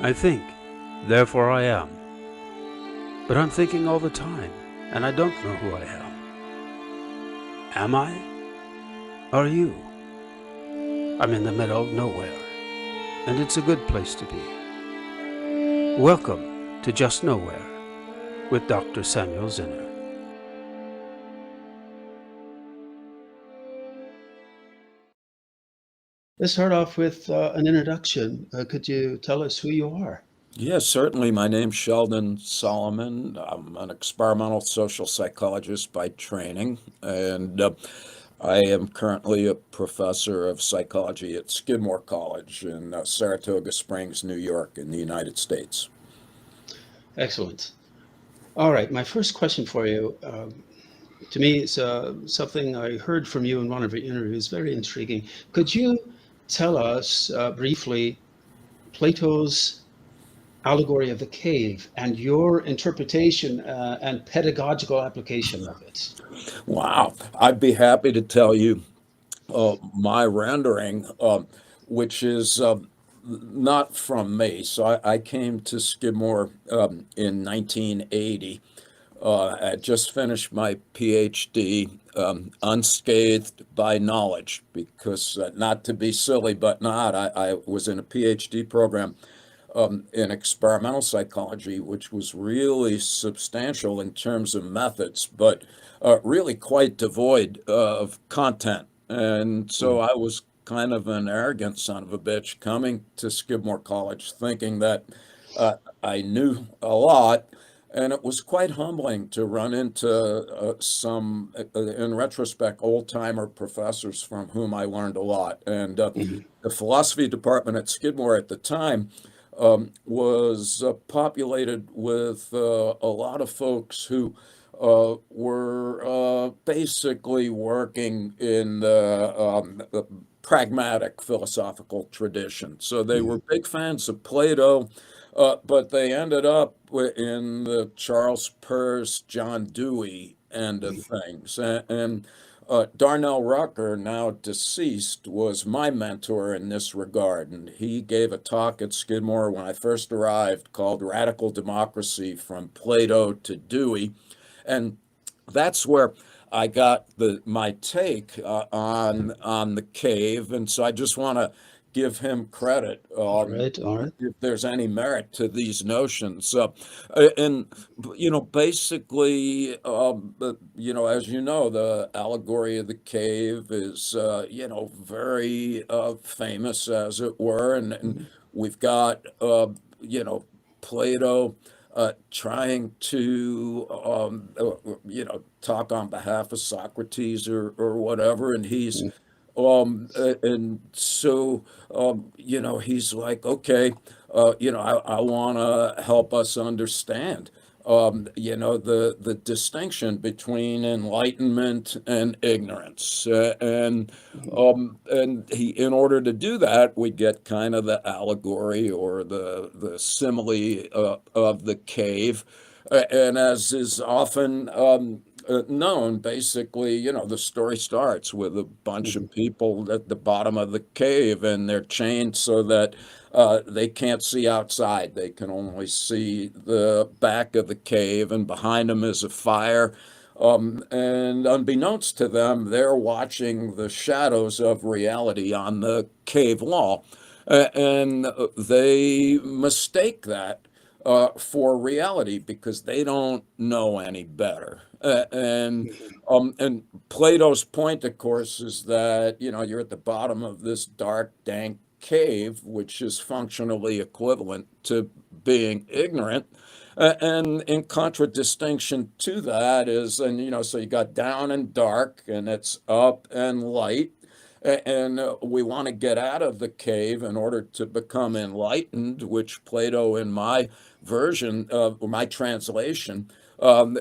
I think, therefore I am. But I'm thinking all the time, and I don't know who I am. Am I? Are you? I'm in the middle of nowhere, and it's a good place to be. Welcome to Just Nowhere with Dr. Samuel Zinner. Let's start off with an introduction. Could you tell us who you are? Yes, certainly. My name's Sheldon Solomon. I'm an experimental social psychologist by training, and I am currently a professor of psychology at Skidmore College in Saratoga Springs, New York, in the United States. Excellent. All right, my first question for you, to me, it's something I heard from you in one of your interviews, very intriguing. Could you tell us briefly Plato's allegory of the cave and your interpretation and pedagogical application of it? Wow. I'd be happy to tell you my rendering, which is not from me. So I came to Skidmore in 1980. I just finished my PhD, unscathed by knowledge, because not to be silly, but not, I was in a PhD program in experimental psychology, which was really substantial in terms of methods, but really quite devoid of content. And so I was kind of an arrogant son of a bitch coming to Skidmore College thinking that I knew a lot. And it was quite humbling to run into some, in retrospect, old timer professors from whom I learned a lot. And the philosophy department at Skidmore at the time was populated with a lot of folks who were basically working in the pragmatic philosophical tradition. So they were big fans of Plato, but they ended up in the Charles Peirce, John Dewey end of things. And Darnell Rucker, now deceased, was my mentor in this regard. And he gave a talk at Skidmore when I first arrived called Radical Democracy from Plato to Dewey. And that's where I got my take on the cave. And so I just want to give him credit All right, all right. if there's any merit to these notions. And, basically, as you know, the allegory of the cave is, very famous, as it were. And we've got, Plato trying to, talk on behalf of Socrates or whatever. And and so, he's like, okay, I want to help us understand, the distinction between enlightenment and ignorance. And in order to do that, we get kind of the allegory or the simile of the cave. And as is often known, basically, the story starts with a bunch of people at the bottom of the cave, and they're chained so that they can't see outside. They can only see the back of the cave, and behind them is a fire. And unbeknownst to them, they're watching the shadows of reality on the cave wall. And they mistake that for reality because they don't know any better. And Plato's point, of course, is that you're at the bottom of this dark, dank cave, which is functionally equivalent to being ignorant. And in contradistinction to that is, and so you got down and dark, and it's up and light. And we want to get out of the cave in order to become enlightened, which Plato, in my version of my translation,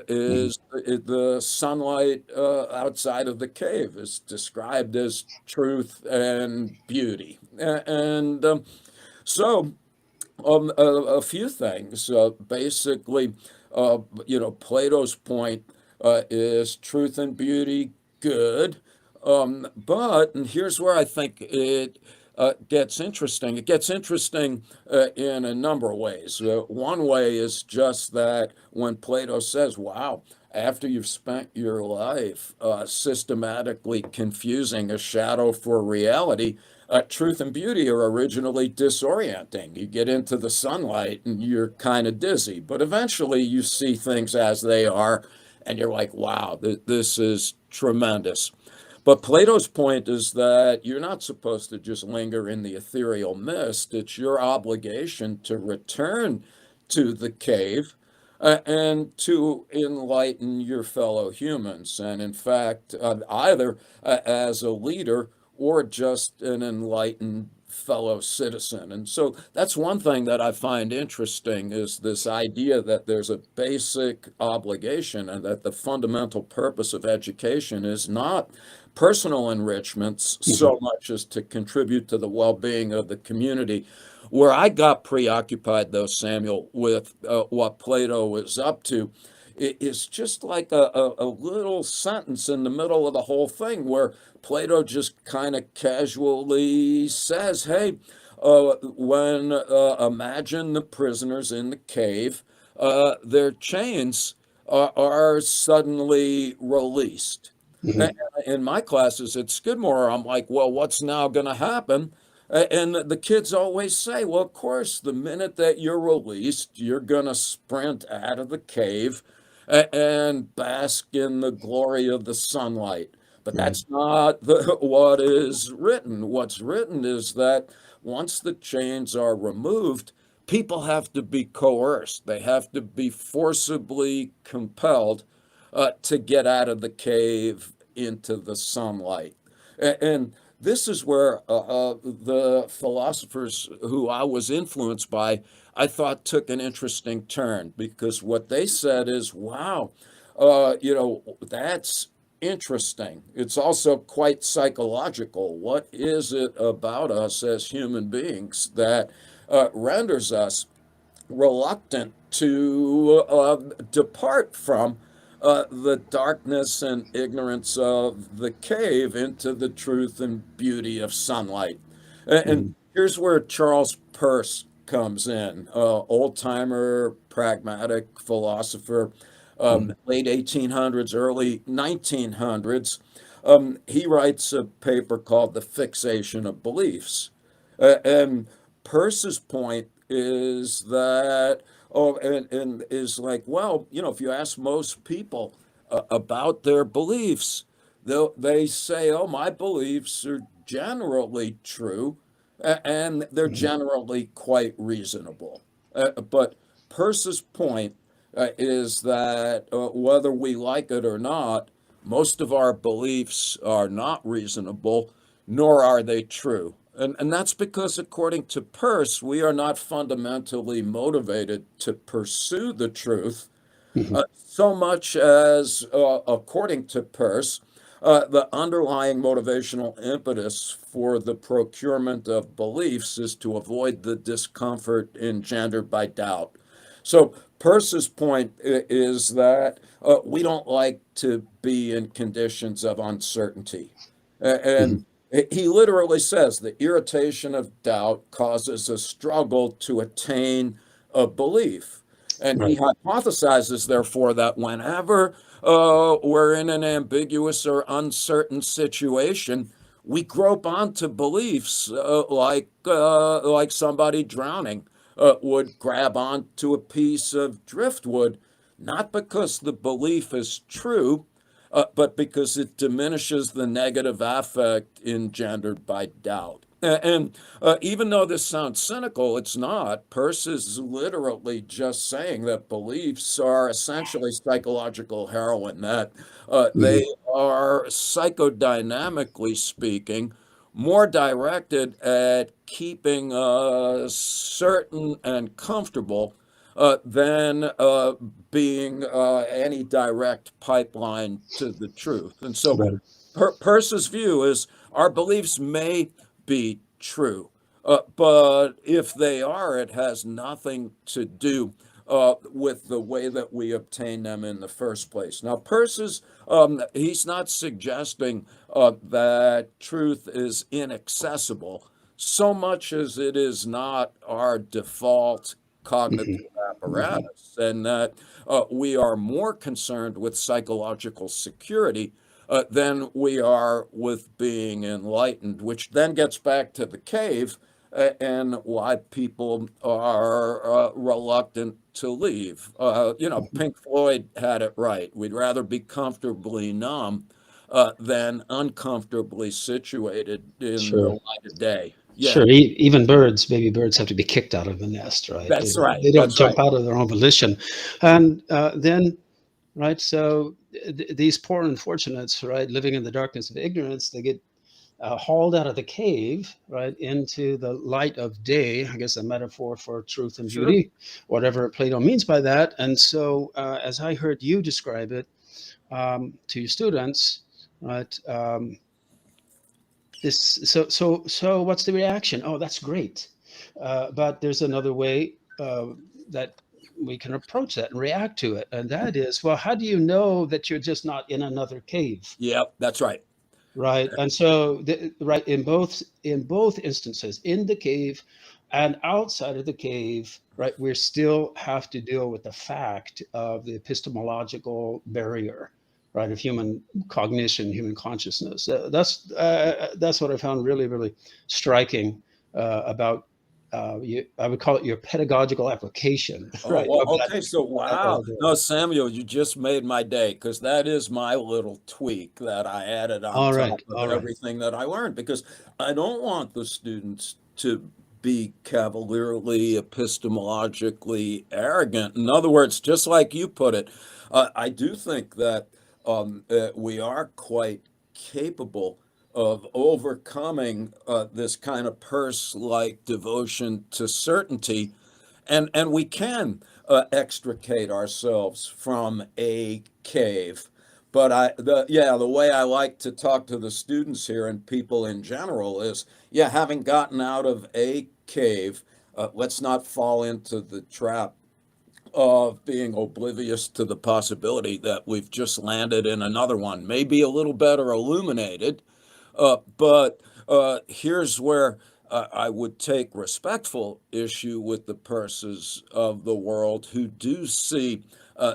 is the sunlight outside of the cave is described as truth and beauty. And so a few things. Basically, Plato's point is truth and beauty, good. But, and here's where I think it gets interesting. It gets interesting in a number of ways. One way is just that when Plato says, wow, after you've spent your life systematically confusing a shadow for reality, truth and beauty are originally disorienting. You get into the sunlight and you're kind of dizzy, but eventually you see things as they are, and you're like, wow, this is tremendous. But Plato's point is that you're not supposed to just linger in the ethereal mist. It's your obligation to return to the cave and to enlighten your fellow humans. And in fact, either as a leader or just an enlightened fellow citizen. And so that's one thing that I find interesting is this idea that there's a basic obligation and that the fundamental purpose of education is not personal enrichments Mhm. so much as to contribute to the well-being of the community. Where I got preoccupied, though, Samuel, with what Plato was up to, is just like a little sentence in the middle of the whole thing where Plato just kind of casually says, hey, when imagine the prisoners in the cave, their chains are suddenly released. Mhm. In my classes at Skidmore, I'm like, well, what's now going to happen? And the kids always say, well, of course, the minute that you're released, you're going to sprint out of the cave and bask in the glory of the sunlight. But Right. that's not what is written. What's written is that once the chains are removed, people have to be coerced. They have to be forcibly compelled to get out of the cave into the sunlight. And this is where the philosophers who I was influenced by, I thought took an interesting turn because what they said is, wow, that's interesting. It's also quite psychological. What is it about us as human beings that renders us reluctant to depart from the darkness and ignorance of the cave into the truth and beauty of sunlight? And Mhm. here's where Charles Peirce comes in, old timer, pragmatic philosopher, Mhm. late 1800s, early 1900s. He writes a paper called The Fixation of Beliefs. And Peirce's point is that, and is like, well, if you ask most people about their beliefs, they say, oh, my beliefs are generally true and they're Mhm. generally quite reasonable. But Peirce's point is that whether we like it or not, most of our beliefs are not reasonable, nor are they true. And that's because, according to Peirce, we are not fundamentally motivated to pursue the truth Mhm. so much as, according to Peirce, the underlying motivational impetus for the procurement of beliefs is to avoid the discomfort engendered by doubt. So Peirce's point is that we don't like to be in conditions of uncertainty. And Mhm. he literally says the irritation of doubt causes a struggle to attain a belief. And he Right. hypothesizes, therefore, that whenever we're in an ambiguous or uncertain situation, we grope onto beliefs like somebody drowning would grab onto a piece of driftwood, not because the belief is true, but because it diminishes the negative affect engendered by doubt. And even though this sounds cynical, it's not. Peirce is literally just saying that beliefs are essentially psychological heroin, that they Mhm. are psychodynamically speaking more directed at keeping us certain and comfortable than being any direct pipeline to the truth. And so Right. Peirce's view is our beliefs may be true, but if they are, it has nothing to do with the way that we obtain them in the first place. Now, he's not suggesting that truth is inaccessible. so much as it is not our default cognitive Mhm. Mhm. apparatus, and that we are more concerned with psychological security than we are with being enlightened, which then gets back to the cave and why people are reluctant to leave. Pink Floyd had it right. We'd rather be comfortably numb than uncomfortably situated in the Sure. light of day. Yeah, Sure. Even birds, baby birds, have to be kicked out of the nest, right? that's right. They don't That's jump right. out of their own volition, and then, right. So these poor unfortunates, right, living in the darkness of ignorance, they get hauled out of the cave, right, into the light of day. I guess a metaphor for truth and Sure. beauty, whatever Plato means by that. And so, as I heard you describe it to your students, right. So what's the reaction? Oh, that's great, but there's another way that we can approach that and react to it, and that is, well, how do you know that you're just not in another cave? Yeah, that's right. Right. And so right, in both instances, in the cave and outside of the cave, right, we still have to deal with the fact of the epistemological barrier, right, of human cognition, human consciousness. That's what I found really, really striking about I would call it your pedagogical application, Oh, right, well, of that okay. So, wow. No, allegory. Samuel, you just made my day because that is my little tweak that I added on All right, top of all right. everything that I learned because I don't want the students to be cavalierly, epistemologically arrogant. In other words, just like you put it, I do think that we are quite capable of overcoming this kind of purse-like devotion to certainty, and we can extricate ourselves from a cave. But the way I like to talk to the students here and people in general is, yeah, having gotten out of a cave, let's not fall into the trap of being oblivious to the possibility that we've just landed in another one, maybe a little better illuminated, but here's where I would take respectful issue with the purses of the world who do see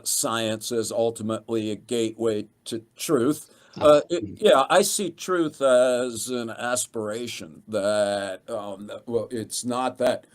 science as ultimately a gateway to truth. Ah, Yeah, I see truth as an aspiration well, it's not that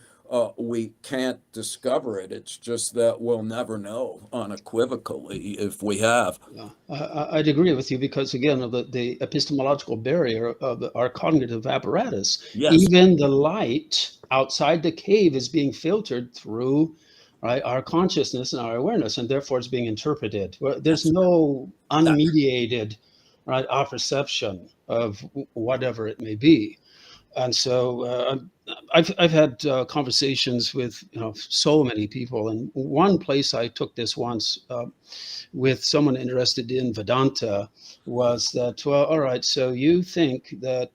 we can't discover it. It's just that we'll never know unequivocally if we have. yeah, I'd agree with you because again, of the epistemological barrier of our cognitive apparatus, Yes, even the light outside the cave is being filtered through, right, our consciousness and our awareness, and therefore it's being interpreted. There's that's right. no That, unmediated, right, our perception of whatever it may be. And so I've had conversations with so many people, and one place I took this once with someone interested in Vedanta was that, well, all right, so you think that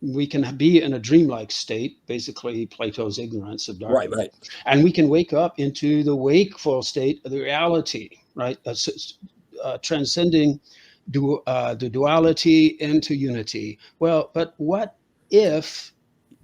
we can be in a dreamlike state, basically Plato's ignorance of right, darkness, right. and we can wake up into the wakeful state of the reality, right? Transcending the duality into unity. Well, but what if,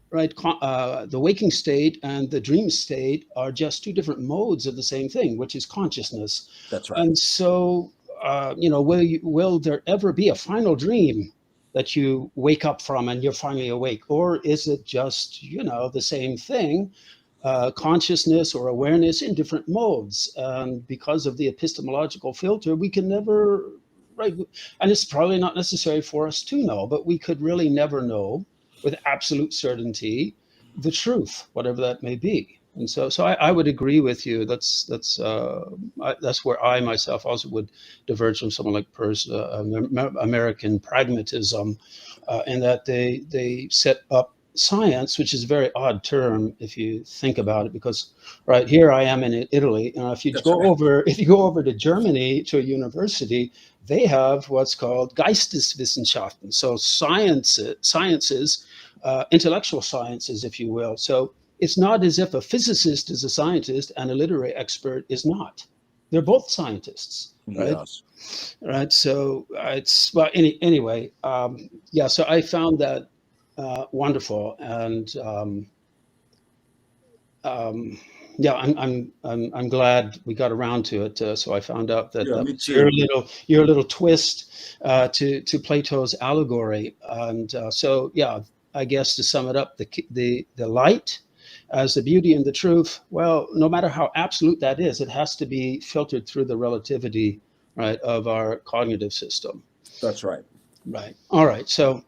right, the waking state and the dream state are just two different modes of the same thing, which is consciousness? That's right. And so, will there ever be a final dream that you wake up from and you're finally awake, or is it just the same thing, consciousness or awareness in different modes? And because of the epistemological filter, we can never, right, and it's probably not necessary for us to know, but we could really never know with absolute certainty the truth, whatever that may be. And so I would agree with you. That's where I myself also would diverge from someone like American pragmatism, in that they set up science, which is a very odd term if you think about it, because right here I am in Italy, and That's right. if you go over to Germany to a university, they have what's called Geisteswissenschaften, so sciences, intellectual sciences, if you will. So it's not as if a physicist is a scientist and a literary expert is not. They're both scientists, right? Yes. Right. So it's, well, anyway, yeah. So I found that Wonderful. And um, yeah, I'm glad we got around to it. So I found out that Yeah, that me was too. your little twist to Plato's allegory. And so yeah, I guess to sum it up, the light as the beauty and the truth. Well, no matter how absolute that is, it has to be filtered through the relativity, right, of our cognitive system. That's right. Right. All right. So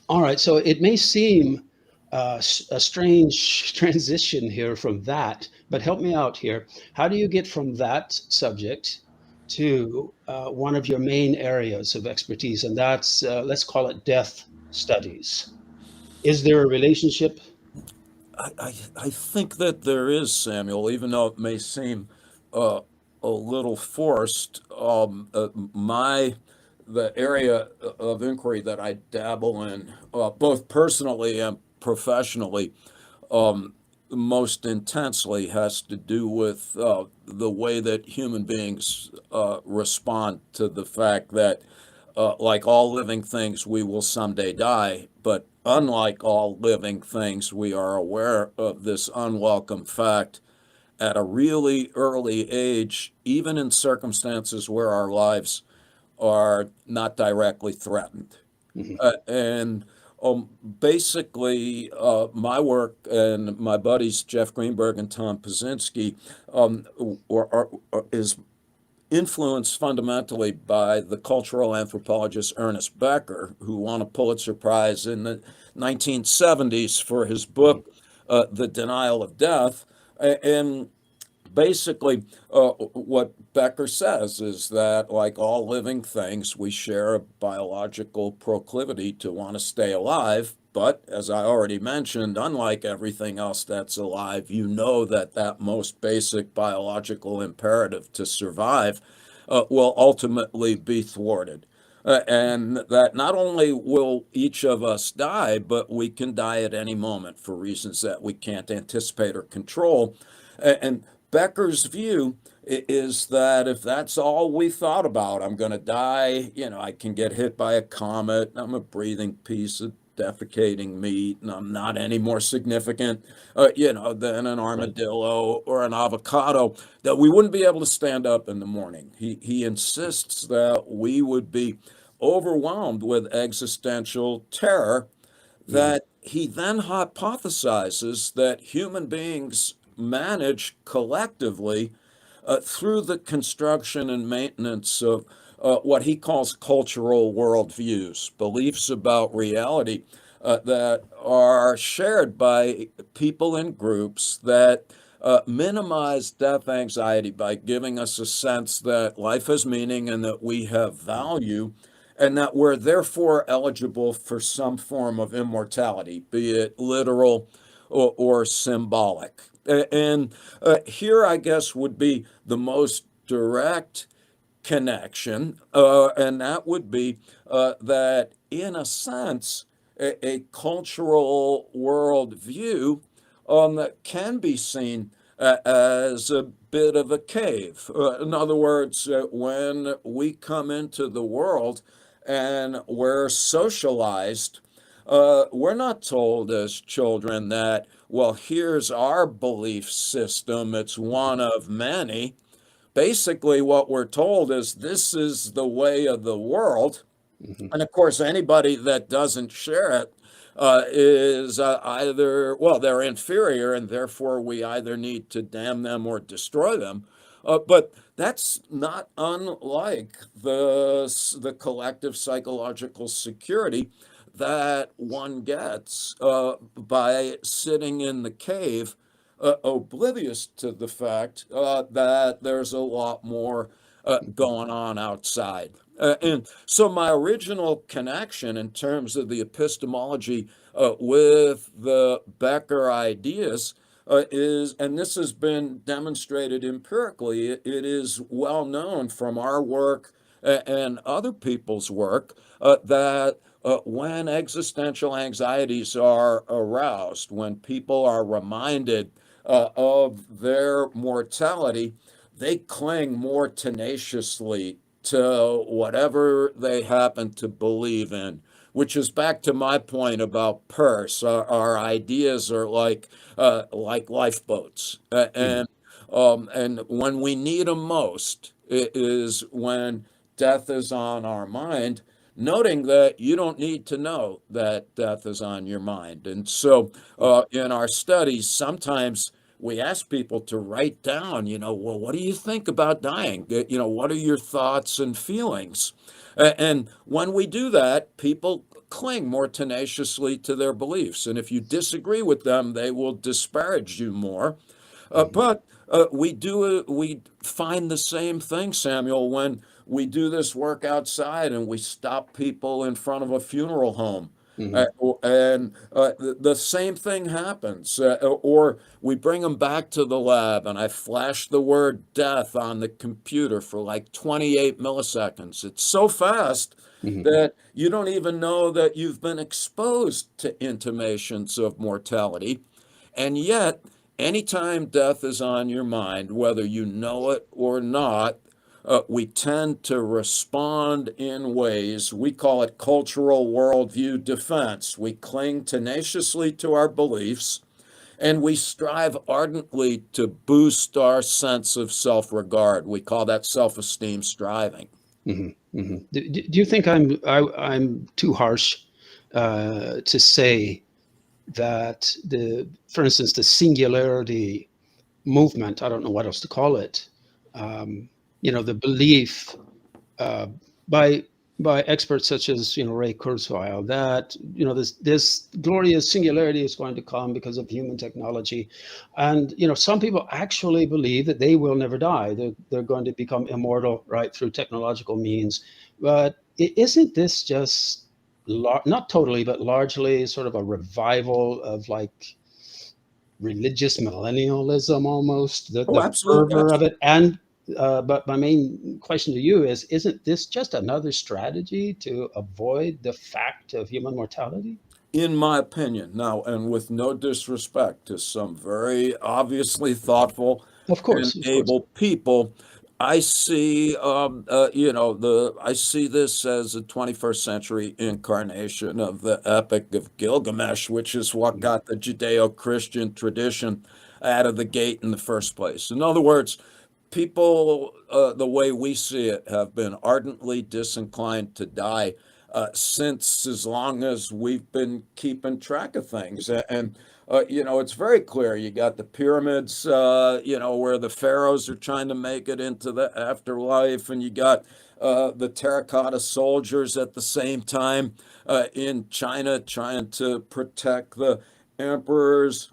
all right, so it may seem a strange transition here from that, but help me out here. How do you get from that subject to one of your main areas of expertise, and that's, let's call it death studies? Is there a relationship? I think that there is, Samuel, even though it may seem uh, a little forced. The area of inquiry that I dabble in, both personally and professionally, um, most intensely has to do with the way that human beings respond to the fact that, like all living things, we will someday die. But unlike all living things, we are aware of this unwelcome fact at a really early age, even in circumstances where our lives are not directly threatened. Mhm. And basically, my work and my buddies Jeff Greenberg and Tom Pazinski um, is influenced fundamentally by the cultural anthropologist Ernest Becker, who won a Pulitzer Prize in the 1970s for his book, The Denial of Death. And basically, what Becker says is that, like all living things, we share a biological proclivity to want to stay alive. But as I already mentioned, unlike everything else that's alive, you know that that most basic biological imperative to survive will ultimately be thwarted. And that not only will each of us die, but we can die at any moment for reasons that we can't anticipate or control. And Becker's view is that if that's all we thought about, I'm going to die, I can get hit by a comet, I'm a breathing piece of defecating meat, and I'm not any more significant, than an Right. armadillo or an avocado, that we wouldn't be able to stand up in the morning. He insists that we would be overwhelmed with existential terror, Mhm. that he then hypothesizes that human beings manage collectively through the construction and maintenance of what he calls cultural worldviews, beliefs about reality that are shared by people in groups that minimize death anxiety by giving us a sense that life has meaning and that we have value, and that we're therefore eligible for some form of immortality, be it literal or symbolic. And here, I guess, would be the most direct connection, and that would be that, in a sense, a cultural worldview that can be seen as a bit of a cave. In other words, when we come into the world and we're socialized, we're not told as children that, well, here's our belief system, it's one of many. Basically, what we're told is this is the way of the world. Mhm. And of course, anybody that doesn't share it is either, well, they're inferior, and therefore we either need to damn them or destroy them. But that's not unlike the collective psychological security that one gets by sitting in the cave, oblivious to the fact that there's a lot more going on outside. And so my original connection in terms of the epistemology with the Becker ideas is, and this has been demonstrated empirically, it is well known from our work and other people's work that when existential anxieties are aroused, when people are reminded of their mortality, they cling more tenaciously to whatever they happen to believe in, which is back to my point about purse. Our ideas are like lifeboats, and when we need them most is when death is on our mind, noting that you don't need to know that death is on your mind. And so in our studies, sometimes we ask people to write down, well, what do you think about dying? What are your thoughts and feelings? And when we do that, people cling more tenaciously to their beliefs. And if you disagree with them, they will disparage you more. But we find the same thing, Samuel, when we do this work outside and we stop people in front of a funeral home. Mm-hmm. The same thing happens. Or we bring them back to the lab and I flash the word death on the computer for like 28 milliseconds. It's so fast Mm-hmm. that you don't even know that you've been exposed to intimations of mortality. And yet, anytime death is on your mind, whether you know it or not, we tend to respond in ways, we call it cultural worldview defense. We cling tenaciously to our beliefs and we strive ardently to boost our sense of self-regard. We call that self-esteem striving. Mm-hmm. Mm-hmm. Do you think I'm too harsh to say that for instance, the singularity movement, I don't know what else to call it, the belief uh, by experts such as Ray Kurzweil that this glorious singularity is going to come because of human technology, and some people actually believe that they will never die. They're going to become immortal, right, through technological means. But isn't this just not totally, but largely sort of a revival of like religious millennialism almost, Oh, the absolutely. fervor of it? And but my main question to you is, isn't this just another strategy to avoid the fact of human mortality? In my opinion, now, and with no disrespect to some very obviously thoughtful Of and course, of course. able people, I see, I see this as a 21st century incarnation of the Epic of Gilgamesh, which is what got the Judeo-Christian tradition out of the gate in the first place. In other words, people, the way we see it, have been ardently disinclined to die since as long as we've been keeping track of things. It's very clear. You got the pyramids, where the pharaohs are trying to make it into the afterlife, and you got the terracotta soldiers at the same time in China trying to protect the emperors.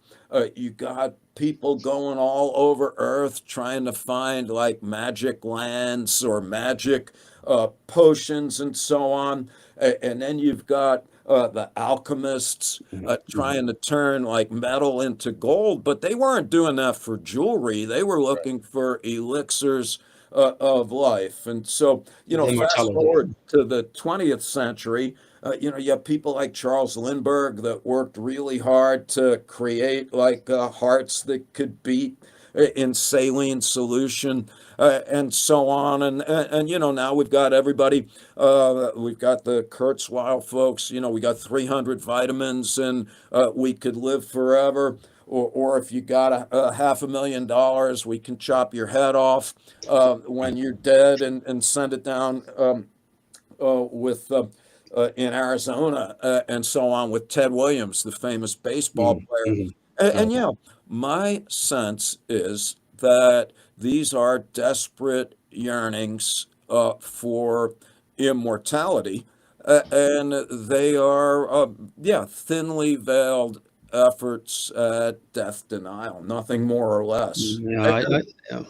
You got people going all over Earth trying to find like magic lands or magic potions and so on. And then you've got the alchemists Mhm. trying to turn like metal into gold, but they weren't doing that for jewelry. They were looking for elixirs of life. And so, The fast immortality. forward to the 20th century, you have people like Charles Lindbergh that worked really hard to create like hearts that could beat in saline solution and so on. And now we've got everybody. We've got the Kurzweil folks. We got 300 vitamins and we could live forever. Or if you got a $500,000, we can chop your head off when you're dead and send it down with in Arizona and so on with Ted Williams, the famous baseball Mhm. player. Mhm. And yeah, my sense is that these are desperate yearnings for immortality, and they are, yeah, thinly veiled efforts at death denial, nothing more or less. Yeah, And yeah.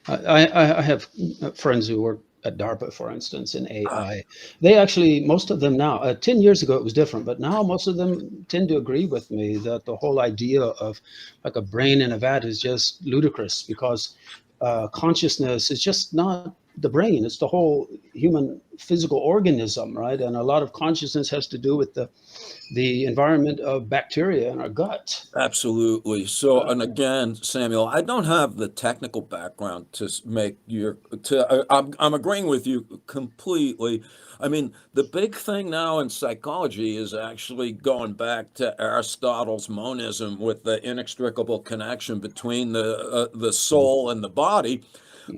I have friends who work at DARPA, for instance, in AI. They actually, most of them now, 10 years ago it was different, but now most of them tend to agree with me that the whole idea of like a brain in a vat is just ludicrous, because consciousness is just not the brain, it's the whole human physical organism, right? And a lot of consciousness has to do with the environment of bacteria in our gut. Absolutely. So, and again, Samuel, I don't have the technical background to make your I'm agreeing with you completely. I mean, the big thing now in psychology is actually going back to Aristotle's monism with the inextricable connection between the soul and the body.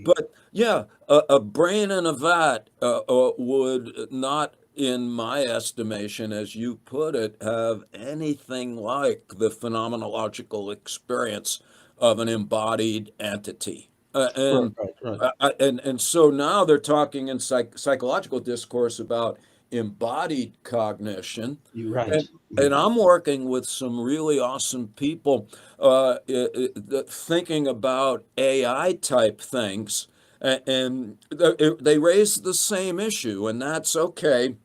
But yeah, a brain in a vat would not, in my estimation, as you put it, have anything like the phenomenological experience of an embodied entity. Right, right, right. And so now they're talking in psychological discourse about embodied cognition. You're right. And I'm working with some really awesome people thinking about AI type things. And they raise the same issue, and that's okay.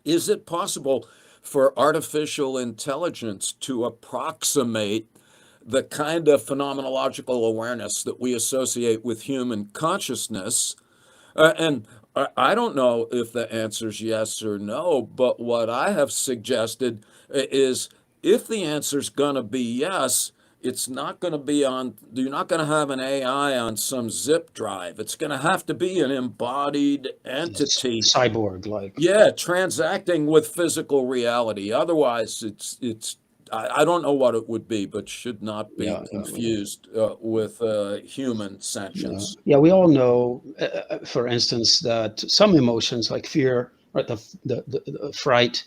Is it possible for artificial intelligence to approximate the kind of phenomenological awareness that we associate with human consciousness? And I don't know if the answer is yes or no, but what I have suggested is if the answer is going to be yes, it's not going to be on, you're not going to have an AI on some zip drive. It's going to have to be an embodied entity. Cyborg like. Yeah, transacting with physical reality. Otherwise, I don't know what it would be, but should not be Yeah, confused with human yeah, sentience. yeah. We all know, for instance, that some emotions like fear, right, the fright,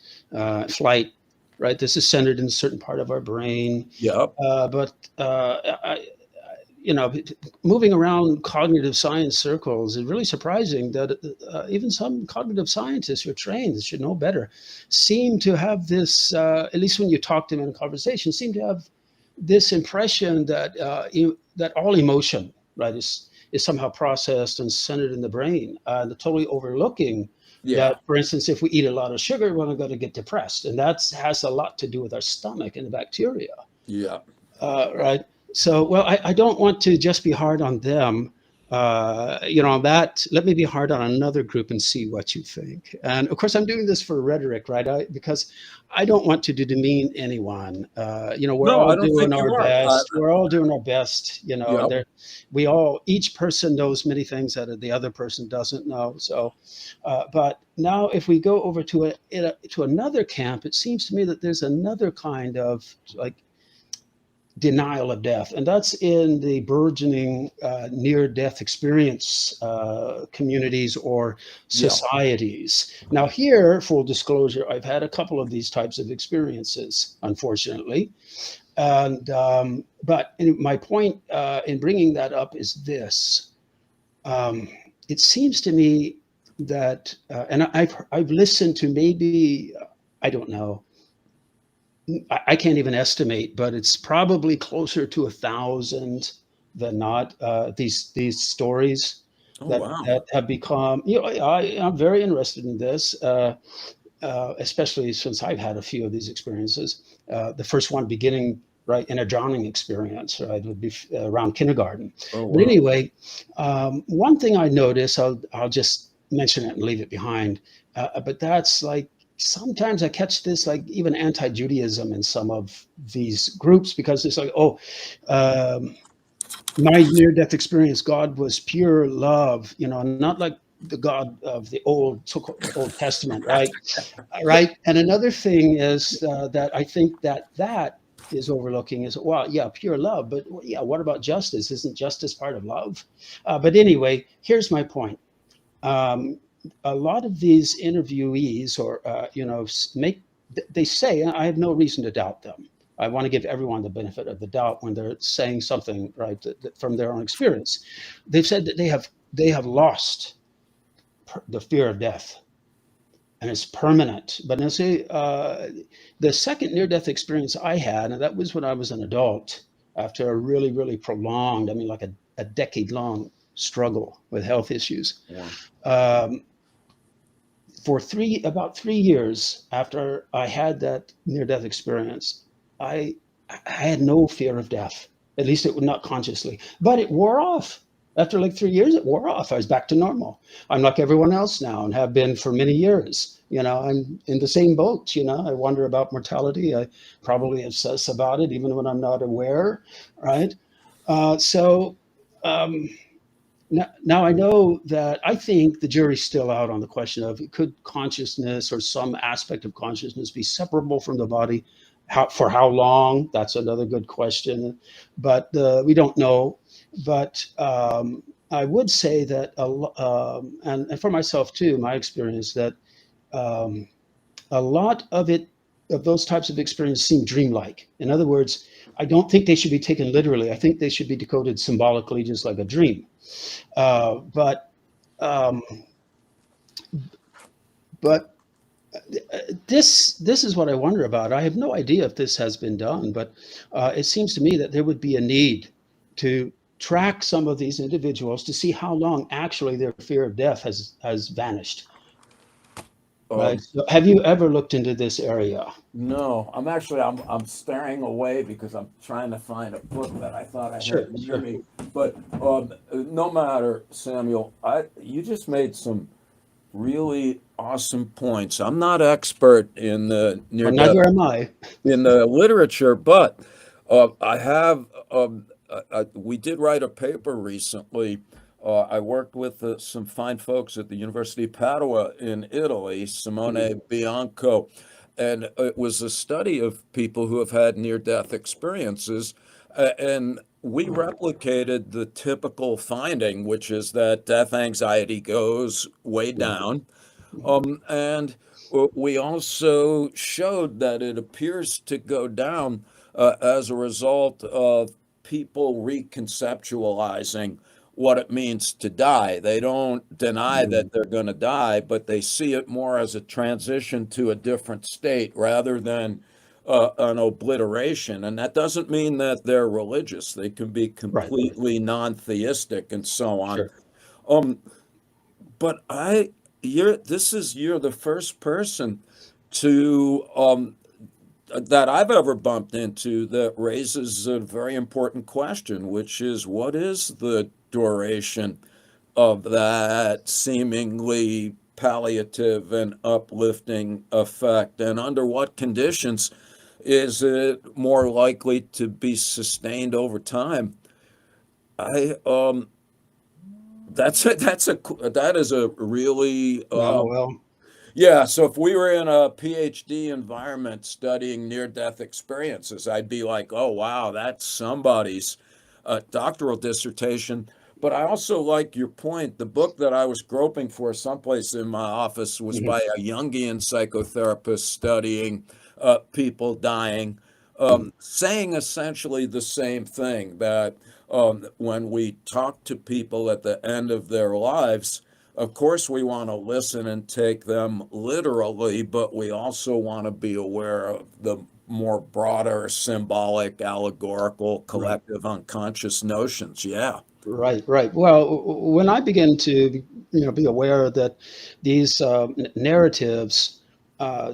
flight, right, this is centered in a certain part of our brain. Yep. But you know, moving around cognitive science circles is really surprising that even some cognitive scientists who are trained, that should know better, seem to have this, at least when you talk to them in a conversation, seem to have this impression that that all emotion, right, is somehow processed and centered in the brain, totally overlooking Yeah. that, for instance, if we eat a lot of sugar, we're going to get depressed, and that has a lot to do with our stomach and the bacteria. Yeah. Right. So, well, I don't want to just be hard on them. You know, that let me be hard on another group and see what you think. And of course, I'm doing this for rhetoric, right? Because I don't want to demean anyone. You know, we're No, all I don't doing think you our are. best. We're all doing our best. You know, and Yep. there, we all, each person knows many things that the other person doesn't know. So, but now, if we go over to to another camp, it seems to me that there's another kind of like denial of death, and that's in the burgeoning near-death experience communities or Yeah. societies. Now, here, full disclosure, I've had a couple of these types of experiences, unfortunately, and but my point in bringing that up is this: um, it seems to me that, and I've listened to maybe I don't know, I can't even estimate, but it's probably closer to 1,000 than not. These stories Oh, that wow. have become. You know, I'm very interested in this, especially since I've had a few of these experiences. The first one beginning right in a drowning experience, right, would be around kindergarten. Oh, But wow. anyway, one thing I notice, I'll just mention it and leave it behind. But that's like sometimes I catch this, like even anti-Judaism in some of these groups, because it's like, oh, um, my near-death experience, God was pure love, you know, not like the God of the Old Testament, right? Right. And another thing is that I think that is overlooking is, well, yeah, pure love, but yeah, what about justice? Isn't justice part of love? But anyway, here's my point. Um, a lot of these interviewees, or you know, they say, and I have no reason to doubt them. I want to give everyone the benefit of the doubt when they're saying something right from their own experience. They've said that they have lost the fear of death, and it's permanent. But now, say the second near-death experience I had, and that was when I was an adult, after a really, really prolonged, I mean, like a decade-long struggle with health issues. Wow. Um, for about 3 years after I had that near-death experience, I I had no fear of death. At least it would not consciously, but it wore off. After like 3 years, it wore off. I was back to normal. I'm like everyone else now and have been for many years. I'm in the same boat. I wonder about mortality. I probably obsess about it even when I'm not aware, right? So um, now I know that I think the jury's still out on the question of could consciousness or some aspect of consciousness be separable from the body? For how long? That's another good question. But we don't know. But I would say that, and for myself too, my experience that um, a lot of those types of experiences seem dreamlike. In other words, I don't think they should be taken literally. I think they should be decoded symbolically, just like a dream. But um, but this is what I wonder about. I have no idea if this has been done, but it seems to me that there would be a need to track some of these individuals to see how long actually their fear of death has vanished. Right. Um, So have you ever looked into this area? no, I'm staring away because I'm trying to find a book that I thought I Sure, had near sure. me. But no matter, Samuel, you just made some really awesome points. I'm not expert in the near Well, death neither am I. in the literature, but I have. We did write a paper recently. I worked with some fine folks at the University of Padua in Italy, Mhm. Simone Bianco, and it was a study of people who have had near-death experiences, and we replicated the typical finding, which is that death anxiety goes way Yeah. down. And we also showed that it appears to go down as a result of people reconceptualizing what it means to die. They don't deny Mhm. that they're going to die, but they see it more as a transition to a different state rather than an obliteration. And that doesn't mean that they're religious. They can be Right. completely non-theistic and so on. Sure. Um, but you're the first person to that I've ever bumped into that raises a very important question, which is what is the duration of that seemingly palliative and uplifting effect, and under what conditions is it more likely to be sustained over time? I that is a really Oh, well. yeah, so if we were in a PhD environment studying near-death experiences, I'd be like, oh, wow, that's somebody's doctoral dissertation. But I also like your point. The book that I was groping for someplace in my office was Mhm. by a Jungian psychotherapist studying people dying, Mhm. saying essentially the same thing, that when we talk to people at the end of their lives, of course, we want to listen and take them literally, but we also want to be aware of the more broader symbolic, allegorical, Right. collective unconscious notions. Yeah, Right, right. Well, when I begin to, be aware that these narratives uh,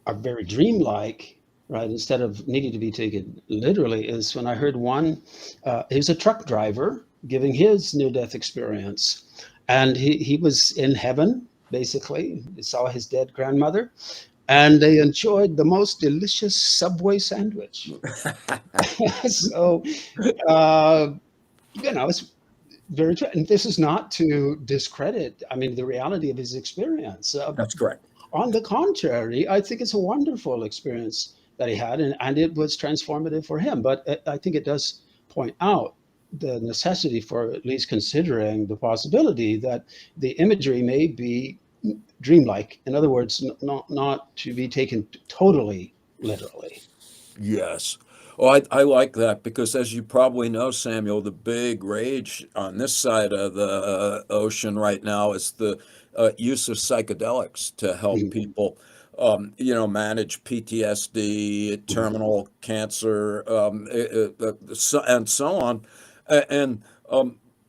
are very dreamlike, right? Instead of needing to be taken literally, is when I heard one. He was a truck driver giving his near-death experience, and he was in heaven. Basically, he saw his dead grandmother, and they enjoyed the most delicious Subway sandwich. So, uh, it's very true. And this is not to discredit, I mean, the reality of his experience. that's correct. On the contrary, I think it's a wonderful experience that he had, and it was transformative for him. But I think it does point out the necessity for at least considering the possibility that the imagery may be dreamlike. In other words, not to be taken totally literally. Yes. Oh, I like that because, as you probably know, Samuel, the big rage on this side of the ocean right now is the use of psychedelics to help Mhm, people, manage PTSD, mhm. terminal cancer, and so on. And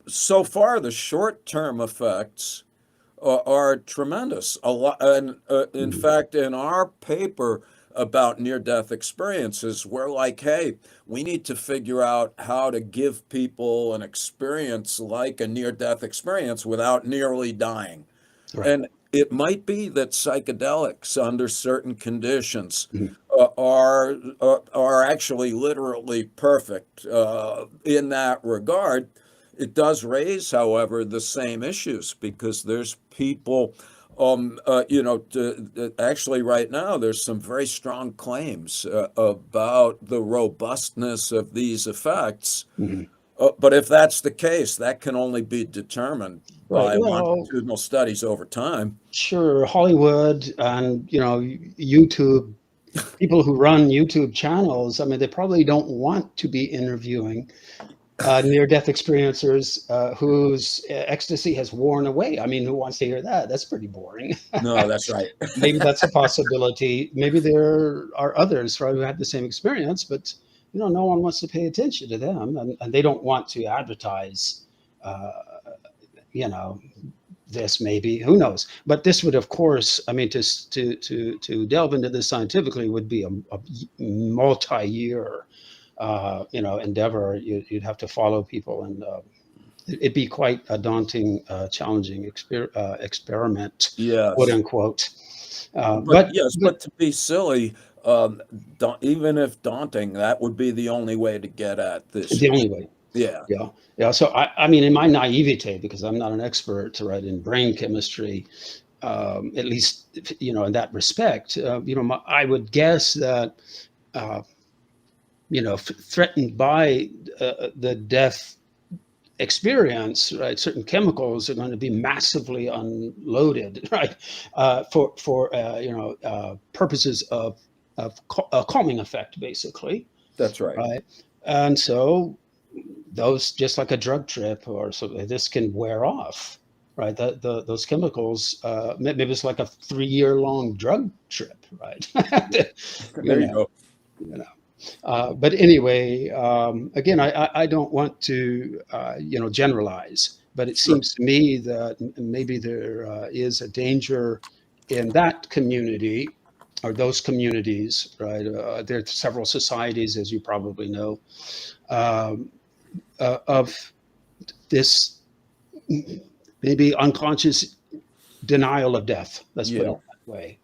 so far, the short-term effects are tremendous. A lot, and in Mhm. fact, in our paper, about near-death experiences. We're like, hey, we need to figure out how to give people an experience like a near-death experience without nearly dying. Right. And it might be that psychedelics under certain conditions Mhm. are actually literally perfect in that regard. It does raise, however, the same issues because there's people, actually right now there's some very strong claims about the robustness of these effects. Mhm. But if that's the case, that can only be determined Right. by Well, longitudinal studies over time. sure, Hollywood and YouTube, people who run YouTube channels, I mean, they probably don't want to be interviewing near-death experiencers whose ecstasy has worn away. I mean, who wants to hear that? That's pretty boring. No, that's right. Maybe that's a possibility. Maybe there are others, right, who had the same experience, but no one wants to pay attention to them, and they don't want to advertise. Uh, you know, this maybe, who knows? But this would, of course, I mean, to delve into this scientifically would be a multi-year, endeavor. You'd have to follow people, and it'd be quite a daunting, challenging experiment, quote Yes. unquote. But But yes, but to be silly, even if daunting, that would be the only way to get at this the only issue. way. Yeah, Yeah, yeah. So I mean, in my naivete, because I'm not an expert, right, in brain chemistry, at least in that respect, I would guess that uh, threatened by the death experience, right, certain chemicals are going to be massively unloaded, right, for purposes of a calming effect, basically, that's right. right, and so those, just like a drug trip or something, this can wear off, right? Those chemicals, maybe it's like a 3 year long drug trip, right? you There you know, go. you know. But anyway, again, I don't want to, generalize, but it Sure. seems to me that maybe there is a danger in that community or those communities, right? There are several societies, as you probably know, um, of this maybe unconscious denial of death. Let's put Yeah. it that way.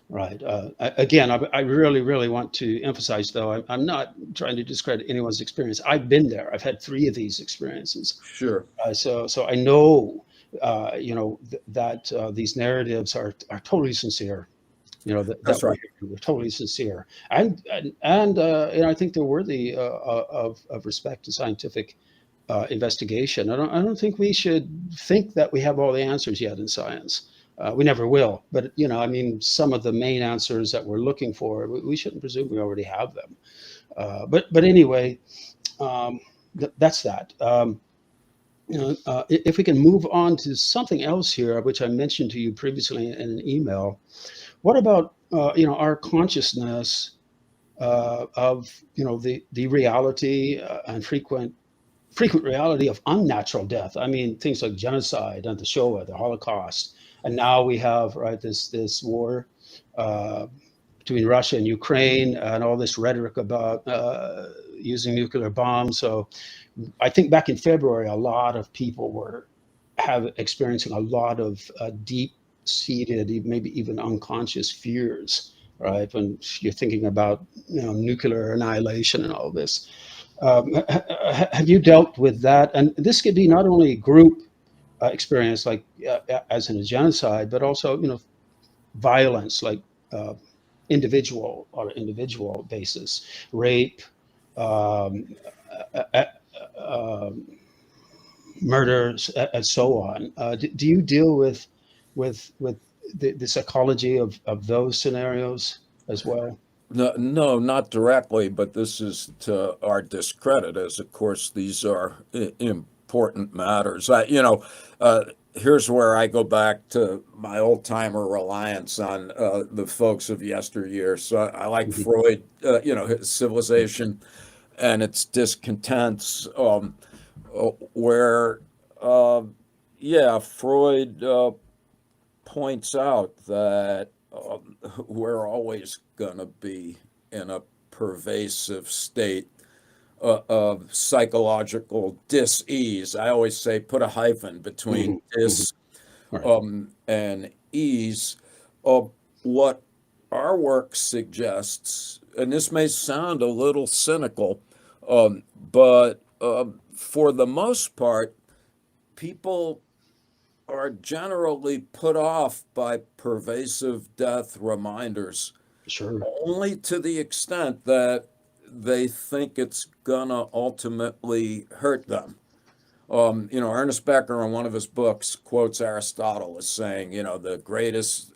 Right. Again, I really, really want to emphasize, though, I'm not trying to discredit anyone's experience. I've been there. I've had three of these experiences. Sure. So I know, that these narratives are totally sincere. That That's we're right. hearing. They're totally sincere, and I think they're worthy of respect and scientific investigation. I don't think we should think that we have all the answers yet in science. We never will. But I mean, some of the main answers that we're looking for, we shouldn't presume we already have them. But anyway, that's that. If we can move on to something else here, which I mentioned to you previously in an email. What about our consciousness of the reality and frequent reality of unnatural death. I mean, things like genocide and the Shoah, the Holocaust, and now we have, right, this war uh, between Russia and Ukraine, and all this rhetoric about using nuclear bombs. So I think back in February, a lot of people were experiencing a lot of deep seated, maybe even unconscious fears. Right, when you're thinking about nuclear annihilation and all this, have you dealt with that? And this could be not only group experience, like as in a genocide, but also violence, like uh, individual basis, rape, um, uh, uh, um, murders, and so on. Do you deal with the psychology of those scenarios as well? No, no, not directly, but this is to our discredit, as of course these are important matters. Uh, here's where I go back to my old timer reliance on the folks of yesteryear. So I like Mhm. Freud, his civilization and its discontents, where, uh, yeah, Freud points out that we're always going to be in a pervasive state of psychological dis-ease. I always say put a hyphen between Hmm. Hmm. dis Right. and ease. What our work suggests, and this may sound a little cynical, but for the most part, people are generally put off by pervasive death reminders Sure. only to the extent that they think it's gonna ultimately hurt them. Ernest Becker in one of his books quotes Aristotle as saying, the greatest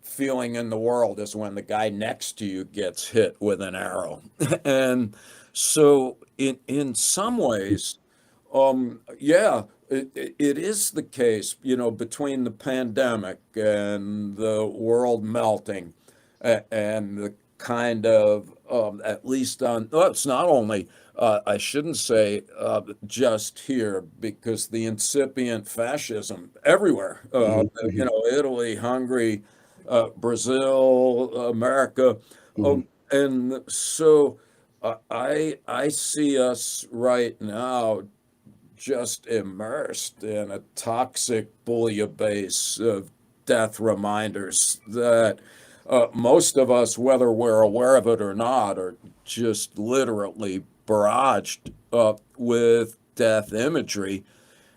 feeling in the world is when the guy next to you gets hit with an arrow. And so, in some ways, yeah, it is the case, between the pandemic and the world melting and the kind of, at least well, it's not only, I shouldn't say just here, because the incipient fascism everywhere, Hmm. Hmm. Italy, Hungary, Brazil, America. Hmm. And so I see us right now just immersed in a toxic bouillabaisse of death reminders that most of us, whether we're aware of it or not, are just literally barraged with death imagery.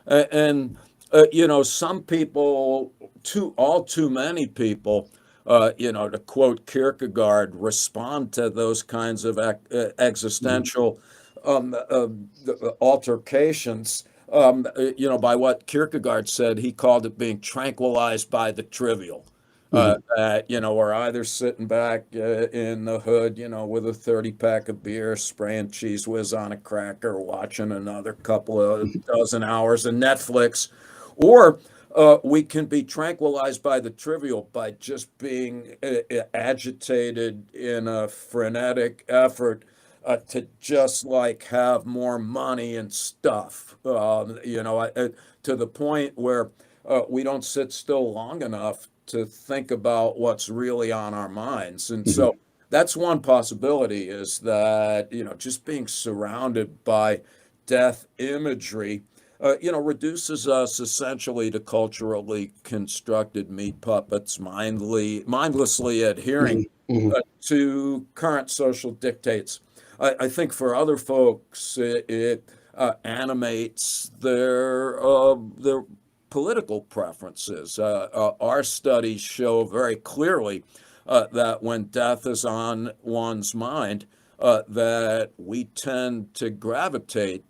And some people, all too many people, to quote Kierkegaard, respond to those kinds of Hmm. existential altercations, by what Kierkegaard said. He called it being tranquilized by the trivial. Hmm. That, we're either sitting back in the hood, with a 30 pack of beer, spraying cheese whiz on a cracker, watching another couple of dozen hours of Netflix, or we can be tranquilized by the trivial by just being agitated in a frenetic effort to just like have more money and stuff, to the point where we don't sit still long enough to think about what's really on our minds. And Hmm. so that's one possibility, is that, just being surrounded by death imagery, reduces us essentially to culturally constructed meat puppets, mindlessly adhering Hmm. Hmm. to current social dictates. I think for other folks, it animates their political preferences. Our studies show very clearly that when death is on one's mind, that we tend to gravitate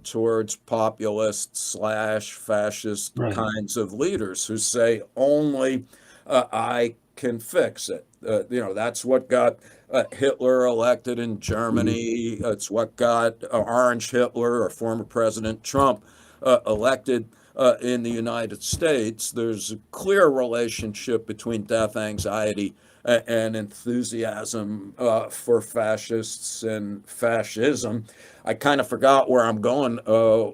towards populist slash fascist Right. kinds of leaders who say only I can fix it. That's what got Hitler elected in Hmm. Germany. It's what got Orange Hitler or former President Trump elected in the United States. There's a clear relationship between death anxiety and enthusiasm for fascists and fascism. I kind of forgot where I'm going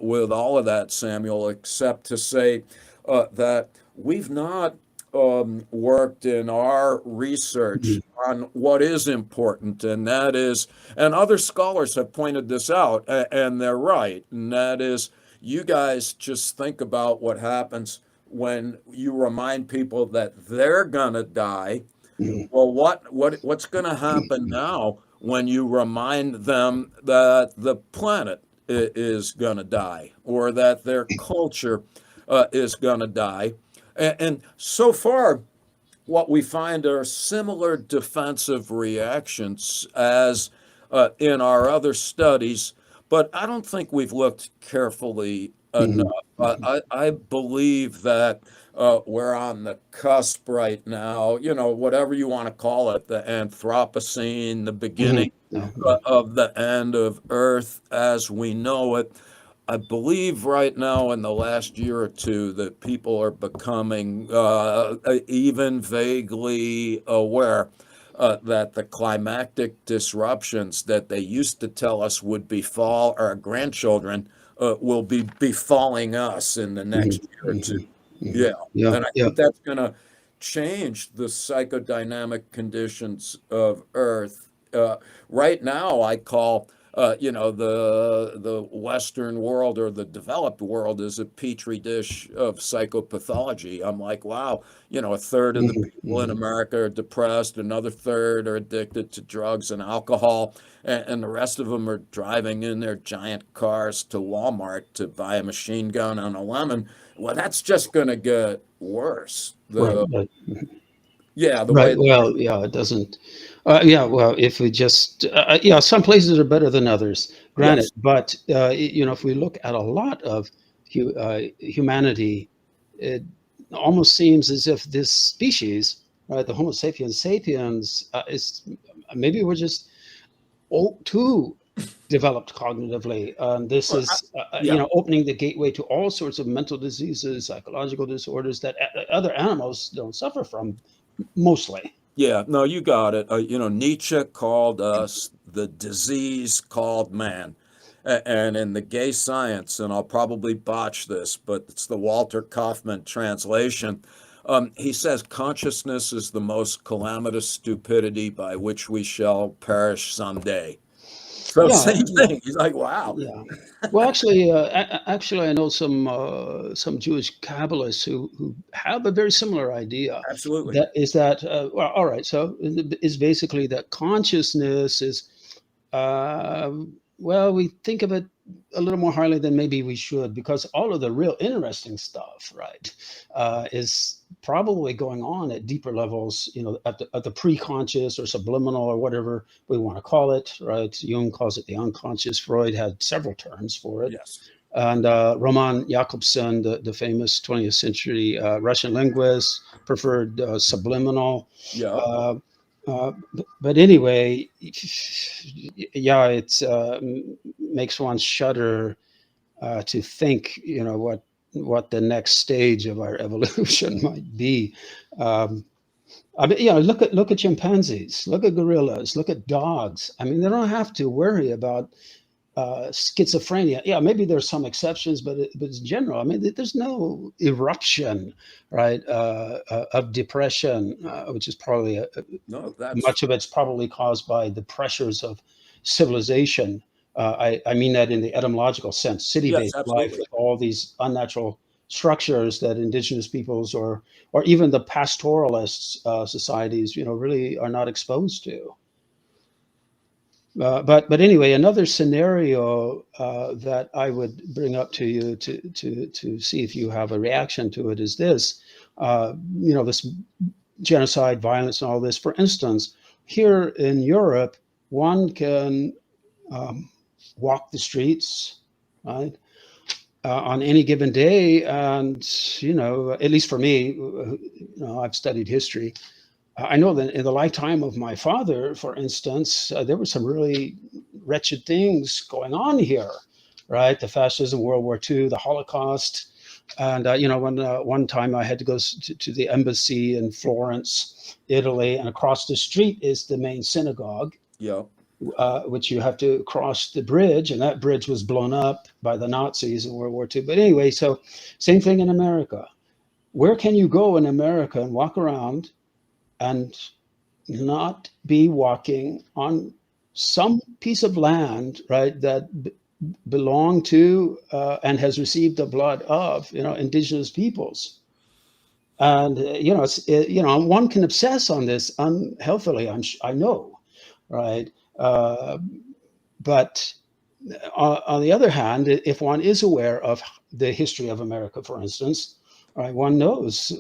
with all of that, Samuel, except to say that we've not worked in our research Hmm. on what is important, and that is, and other scholars have pointed this out, and they're right, and that is, you guys just think about what happens when you remind people that they're gonna die. Hmm. Well, what's gonna happen now when you remind them that the planet is gonna die, or that their culture is gonna die? And so far, what we find are similar defensive reactions as in our other studies, but I don't think we've looked carefully enough. Hmm. I believe that we're on the cusp right now, whatever you want to call it, the Anthropocene, the Hmm. beginning No, yeah. of the end of Earth as we know it. I believe right now in the last year or two that people are becoming even vaguely aware that the climactic disruptions that they used to tell us would befall our grandchildren will be befalling us in the Hmm. next year or two. Hmm. Hmm. Yeah. Yeah. And I Yeah. think that's going to change the psychodynamic conditions of Earth. Right now, I call the Western world or the developed world is a petri dish of psychopathology. I'm like, wow, a third of the Mhm, people in mhm. America are depressed, another third are addicted to drugs and alcohol, and the rest of them are driving in their giant cars to Walmart to buy a machine gun and a lemon. Well, that's just going to get worse. Right, The right. Yeah, the Right. way. Well, yeah, it doesn't. Yeah. Well, if we just, yeah, some places are better than others, granted. Yes. But if we look at a lot of humanity, it almost seems as if this species, right, the Homo sapiens sapiens, is maybe we're just too developed cognitively. This Well, is, yeah. opening the gateway to all sorts of mental diseases, psychological disorders that other animals don't suffer from, mostly. Yeah, no, you got it. Nietzsche called us the disease called man. And in the gay science, and I'll probably botch this, but it's the Walter Kaufman translation. He says consciousness is the most calamitous stupidity by which we shall perish someday. So Yeah, same yeah, thing. He's like, wow, yeah. Well, actually, I know some Jewish Kabbalists who have a very similar idea. absolutely. That is that. Well, all right. So is basically that consciousness is. Uh, well, we think of it a little more highly than maybe we should, because all of the real interesting stuff, right, is probably going on at deeper levels, at the pre-conscious or subliminal or whatever we want to call it, right? Jung calls it the unconscious. Freud had several terms for it. Yes. And Roman Jakobson, the famous 20th century Russian linguist, preferred subliminal. Yeah. Uh, but anyway, yeah, it makes one shudder to think, what the next stage of our evolution might be. Um, I mean, look at chimpanzees, look at gorillas, look at dogs. I mean, they don't have to worry about schizophrenia. Yeah, maybe there's some exceptions, but it's general. I mean, there's no eruption, right, of depression, which is probably No, that's much of it's probably caused by the pressures of civilization. I mean that in the etymological sense, yes, city-based life absolutely. with all these unnatural structures that indigenous peoples or even the pastoralists societies, really are not exposed to. But anyway, another scenario that I would bring up to you to see if you have a reaction to it is this. This genocide, violence, and all this. For instance, here in Europe, one can um, walk the streets, right, on any given day, and at least for me, I've studied history. I know that in the lifetime of my father, for instance, there were some really wretched things going on here, right? The fascism, World War II, the Holocaust. And, when one time I had to go to the embassy in Florence, Italy, and across the street is the main synagogue, Yeah. which you have to cross the bridge. And that bridge was blown up by the Nazis in World War II. But anyway, so same thing in America. Where can you go in America and walk around and not be walking on some piece of land, right, that belonged to and has received the blood of, indigenous peoples? And one can obsess on this unhealthily. I know, right? Uh, but on the other hand, if one is aware of the history of America, for instance, right, one knows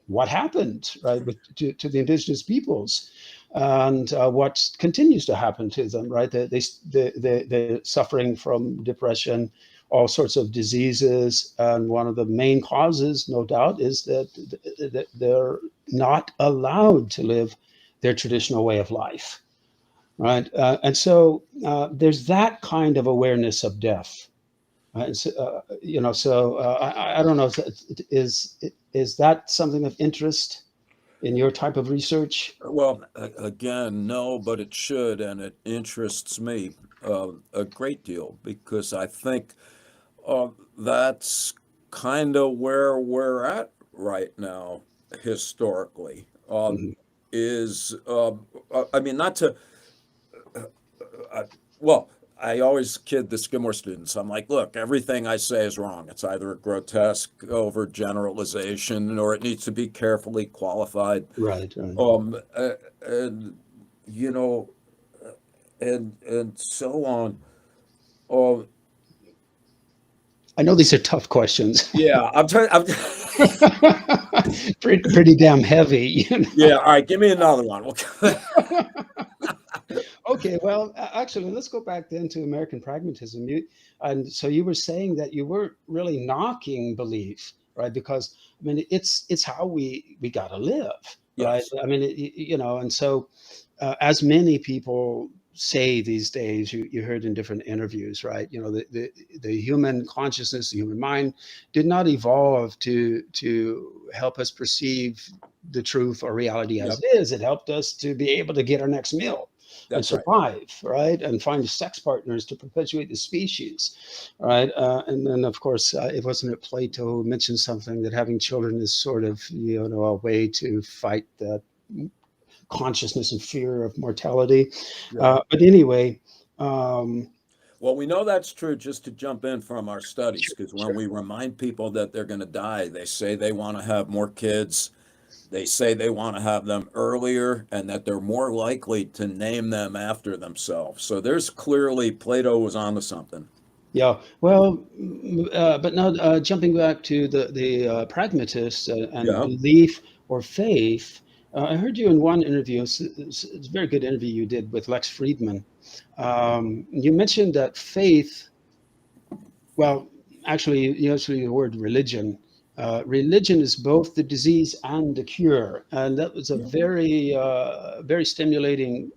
what happened, right, to the indigenous peoples, and what continues to happen to them, right? They're suffering from depression, all sorts of diseases, and one of the main causes, no doubt, is that they're not allowed to live their traditional way of life, right? And so there's that kind of awareness of death. Right? So, I don't know. Is that something of interest in your type of research? Well, again, no, but it should, and it interests me a great deal because I think that's kind of where we're at right now. historically Mhm. is, I mean, not to, uh, well, I always kid the Skidmore students. I'm like, look, everything I say is wrong. It's either a grotesque overgeneralization or it needs to be carefully qualified. Right, right. And you know, and so on. Um, I know these are tough questions. yeah, I'm trying. I'm, Pretty damn heavy, you yeah, all right, give me another one. know. Okay, well, actually, let's go back then to American pragmatism. And so you were saying that you weren't really knocking belief, right? Because I mean, it's how we got to live, right? Yes. I mean, you know, and so as many people say these days, you heard in different interviews, right? You know, the human consciousness, the human mind, did not evolve to help us perceive the truth or reality as Yep. it is. It helped us to be able to get our next meal and That's right. survive, right? And find sex partners to perpetuate the species, right? And then, of course, it wasn't it Plato who mentioned something that having children is sort of, you know, a way to fight that consciousness and fear of mortality. Yeah. But anyway, um, Well, we know that's true just to jump in from our studies, sure, because when sure. we remind people that they're going to die, they say they want to have more kids. They say they want to have them earlier and that they're more likely to name them after themselves. So there's clearly Plato was onto something. Yeah, well, but now jumping back to the pragmatist and Yeah. belief or faith, I heard you in one interview. It's a very good interview you did with Lex Fridman. You mentioned that faith. Well, actually, you actually the word religion. Religion is both the disease and the cure, and that was a Yeah. very stimulating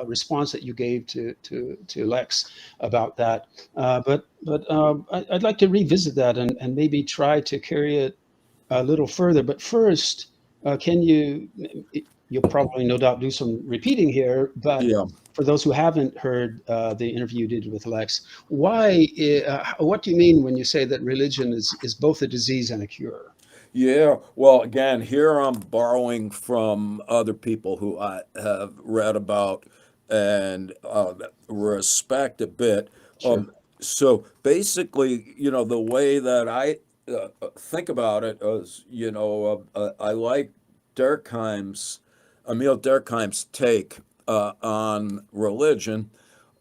response that you gave to Lex about that. I'd like to revisit that and maybe try to carry it a little further. But first, can you, you'll probably no doubt do some repeating here, but Yeah. for those who haven't heard the interview you did with Lex, what do you mean when you say that religion is both a disease and a cure? Yeah, well, again, here I'm borrowing from other people who I have read about and respect a bit. Sure. Um, so basically, the way that I think about it is, I like Emil Durkheim's take on religion.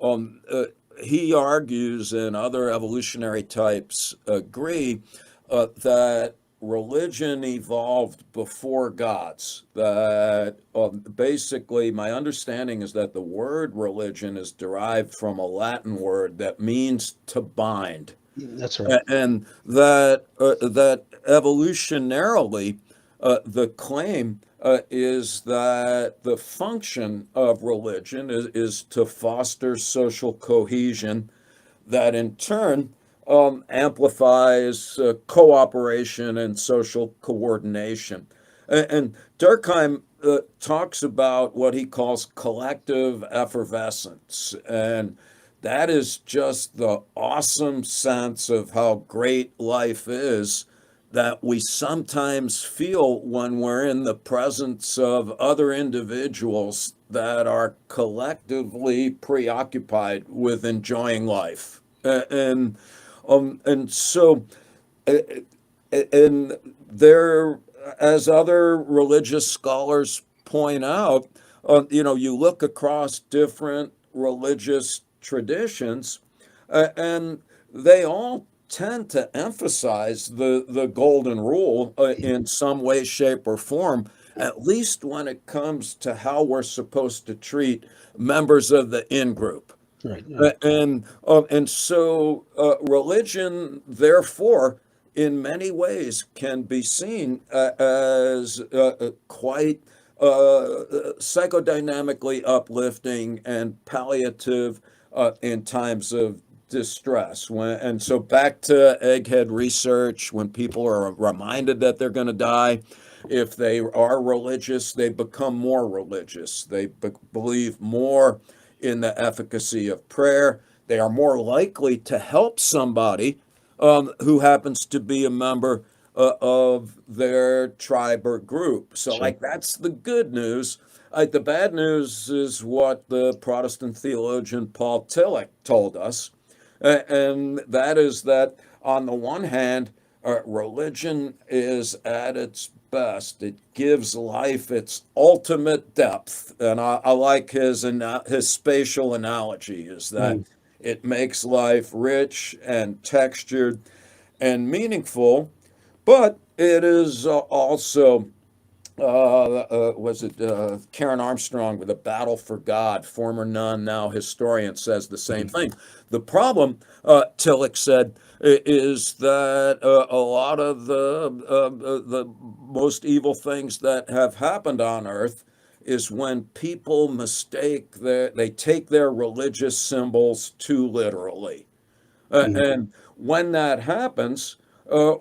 Um, uh, he argues, and other evolutionary types agree, that religion evolved before gods. That basically, my understanding is that the word religion is derived from a Latin word that means to bind, That's right. and that evolutionarily, the claim is that the function of religion is to foster social cohesion that in turn amplifies cooperation and social coordination. And Durkheim talks about what he calls collective effervescence. And that is just the awesome sense of how great life is that we sometimes feel when we're in the presence of other individuals that are collectively preoccupied with enjoying life. And so, uh, and there, as other religious scholars point out, you look across different religious traditions, and they all tend to emphasize the golden rule in some way, shape, or form, at least when it comes to how we're supposed to treat members of the in group. Right. Right. And so religion, therefore, in many ways, can be seen as quite psychodynamically uplifting and palliative in times of distress. And so back to egghead research, when people are reminded that they're going to die, if they are religious, they become more religious. They believe more in the efficacy of prayer. They are more likely to help somebody who happens to be a member of their tribe or group. So, Sure. like, that's the good news. The bad news is what the Protestant theologian Paul Tillich told us, and that is that on the one hand, religion is at its best. It gives life its ultimate depth, and I like his spatial analogy is that Mm. it makes life rich and textured and meaningful, but it is also was it Karen Armstrong with A Battle for God, former nun, now historian, says the same Mhm. thing. The problem, Tillich said, is that a lot of the most evil things that have happened on earth is when people they take their religious symbols too literally. Mhm. And when that happens,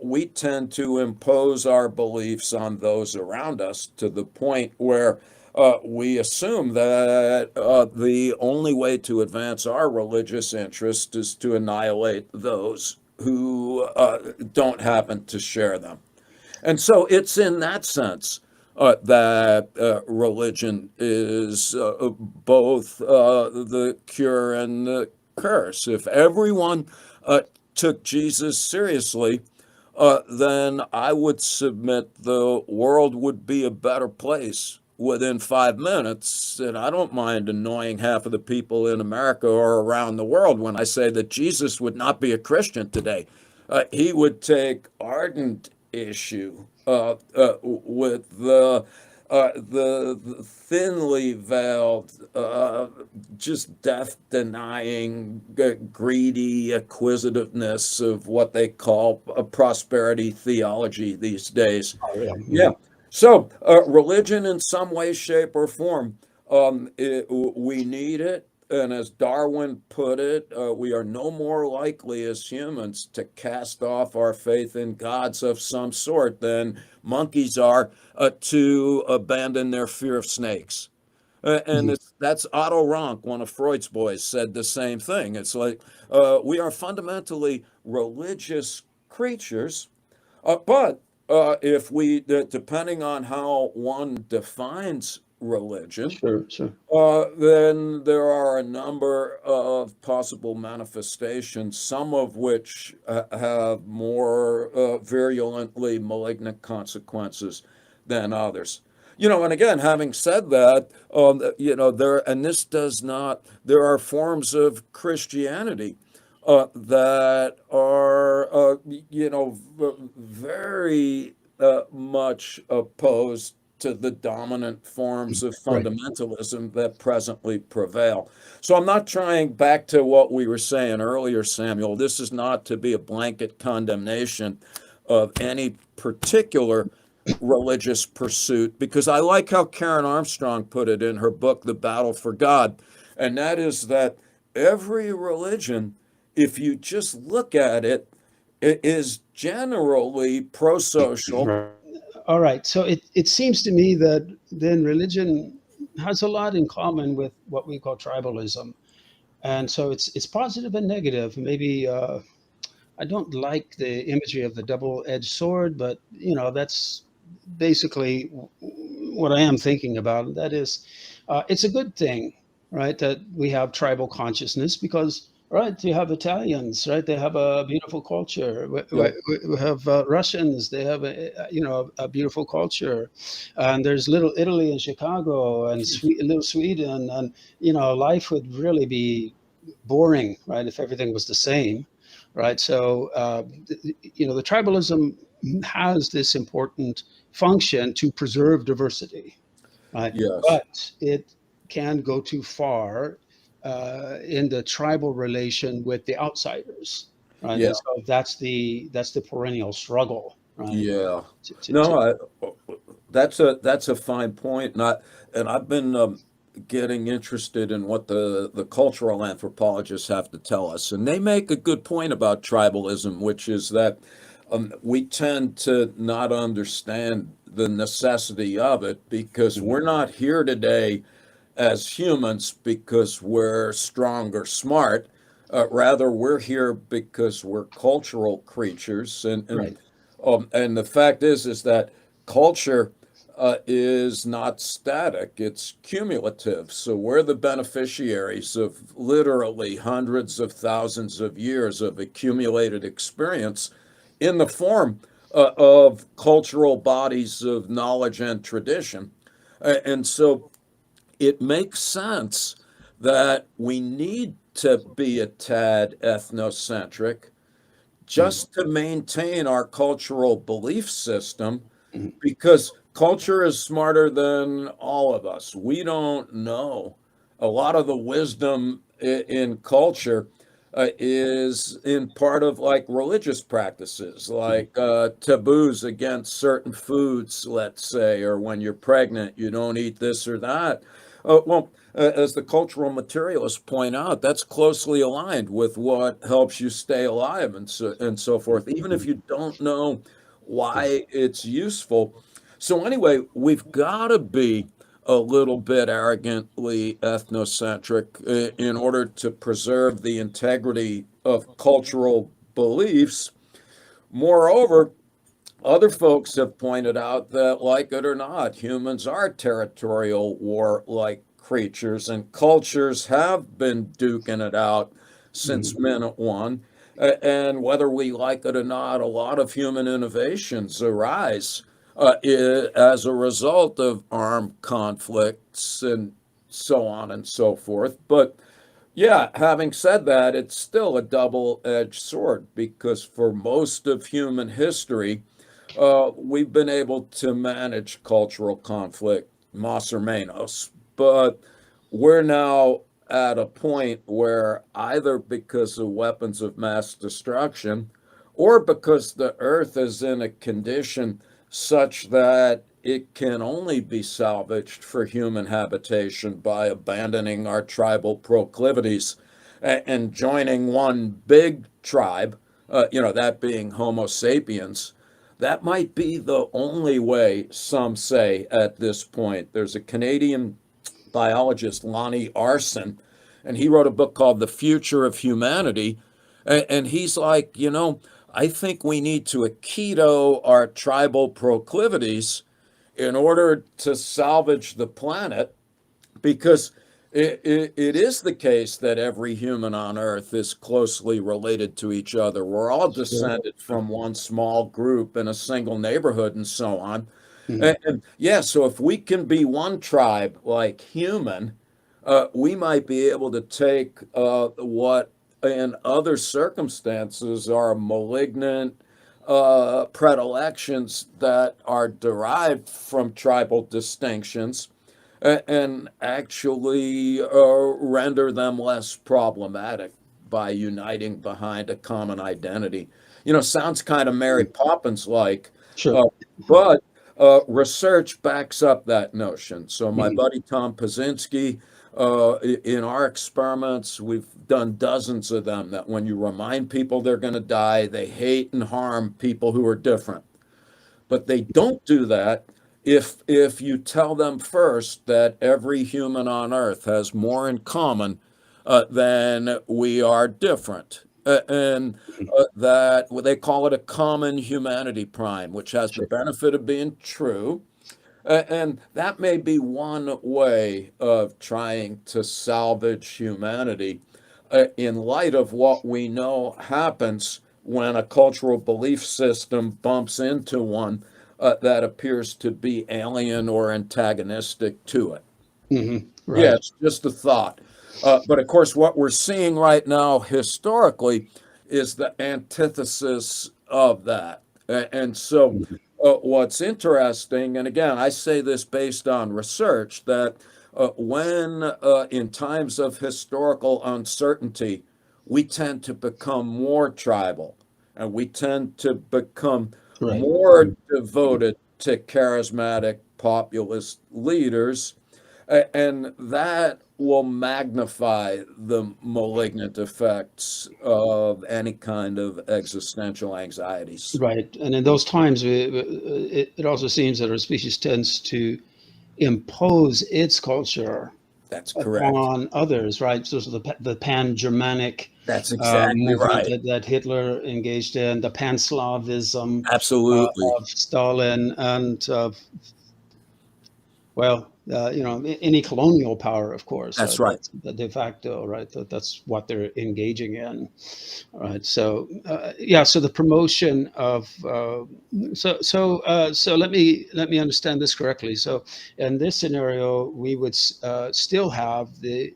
we tend to impose our beliefs on those around us to the point where we assume that the only way to advance our religious interest is to annihilate those who don't happen to share them. And so it's in that sense that religion is both the cure and the curse. If everyone took Jesus seriously, then I would submit the world would be a better place within 5 minutes. And I don't mind annoying half of the people in America or around the world when I say that Jesus would not be a Christian today. He would take ardent issue with the thinly veiled, just death denying, greedy acquisitiveness of what they call a prosperity theology these days. Oh, yeah. Yeah. Mhm. So, religion in some way, shape, or form, we need it. And as Darwin put it, we are no more likely as humans to cast off our faith in gods of some sort than monkeys are to abandon their fear of snakes. And Mhm. that's Otto Rank, one of Freud's boys, said the same thing. It's like we are fundamentally religious creatures, but if we, depending on how one defines religion, Sure, sure. then there are a number of possible manifestations, some of which have more virulently malignant consequences than others. And again, having said that, and this does not, there are forms of Christianity that are, very much opposed to the dominant forms of Right. fundamentalism that presently prevail. So I'm not trying, back to what we were saying earlier, Samuel, this is not to be a blanket condemnation of any particular religious pursuit, because I like how Karen Armstrong put it in her book, The Battle for God, and that is that every religion, if you just look at it, it is generally pro-social. Right. All right. So it seems to me that then religion has a lot in common with what we call tribalism. And so it's positive and negative. Maybe I don't like the imagery of the double-edged sword, but that's basically what I am thinking about. That is, it's a good thing, right, that we have tribal consciousness because, right, you have Italians, right, they have a beautiful culture. Yeah. We have Russians, they have a beautiful culture, and there's Little Italy in Chicago and Little Sweden, and life would really be boring, right, if everything was the same, right? So, the tribalism has this important function to preserve diversity, right? Yes. But it can go too far in the tribal relation with the outsiders, right? Yeah. And so that's the perennial struggle, right? Yeah. To No, that's a fine point, and I've been getting interested in what the cultural anthropologists have to tell us, and they make a good point about tribalism, which is that we tend to not understand the necessity of it because we're not here today as humans because we're strong or smart. Rather, we're here because we're cultural creatures, and right. And the fact is that culture is not static, it's cumulative. So we're the beneficiaries of literally hundreds of thousands of years of accumulated experience in the form of cultural bodies of knowledge and tradition. And so it makes sense that we need to be a tad ethnocentric Mm, just to maintain our cultural belief system, mm, because culture is smarter than all of us. We don't know. A lot of the wisdom in culture is in part of like religious practices, mm. like taboos against certain foods, let's say, or when you're pregnant, you don't eat this or that. As the cultural materialists point out, that's closely aligned with what helps you stay alive and so forth, even if you don't know why it's useful. So anyway, we've got to be a little bit arrogantly ethnocentric in order to preserve the integrity of cultural beliefs. Moreover, other folks have pointed out that, like it or not, humans are territorial war-like creatures, and cultures have been duking it out since Mm. minute one. And whether we like it or not, a lot of human innovations arise as a result of armed conflicts and so on and so forth. But yeah, having said that, it's still a double-edged sword because for most of human history, we've been able to manage cultural conflict, mas or menos, but we're now at a point where either because of weapons of mass destruction or because the earth is in a condition such that it can only be salvaged for human habitation by abandoning our tribal proclivities and joining one big tribe, that being Homo sapiens. That might be the only way, some say, at this point. There's a Canadian biologist, Lonnie Arson, and he wrote a book called The Future of Humanity. And he's like, I think we need to Aikido our tribal proclivities in order to salvage the planet, because it is the case that every human on Earth is closely related to each other. We're all Sure. descended from one small group in a single neighborhood and so on. Mm. And yeah, so if we can be one tribe like human, we might be able to take what in other circumstances are malignant predilections that are derived from tribal distinctions and actually render them less problematic by uniting behind a common identity. Sounds kind of Mary Mm. Poppins like, Sure. uh, but research backs up that notion. So my Mhm. buddy Tom Pazinski, in our experiments, we've done dozens of them, that when you remind people they're going to die, they hate and harm people who are different. But they don't do that if you tell them first that every human on earth has more in common than we are different. And that well, they call it a common humanity prime, which has the Sure. benefit of being true. And that may be one way of trying to salvage humanity in light of what we know happens when a cultural belief system bumps into one that appears to be alien or antagonistic to it. Mhm. Yeah, Right. it's just a thought. But of course, what we're seeing right now historically is the antithesis of that. And so, Mhm. what's interesting, and again, I say this based on research, that when in times of historical uncertainty, we tend to become more tribal and we tend to become Right. more Mhm. devoted to charismatic populist leaders, and that will magnify the malignant effects of any kind of existential anxieties. Right. And in those times, it also seems that our species tends to impose its culture That's correct. upon others, right? So the pan-Germanic That's exactly movement right. that Hitler engaged in, the pan-Slavism Absolutely. of Stalin, and well, any colonial power, of course, That's right? right. That's the de facto, right? That's what they're engaging in, right? So, yeah. So the promotion of so let me understand this correctly. So, in this scenario, we would still have the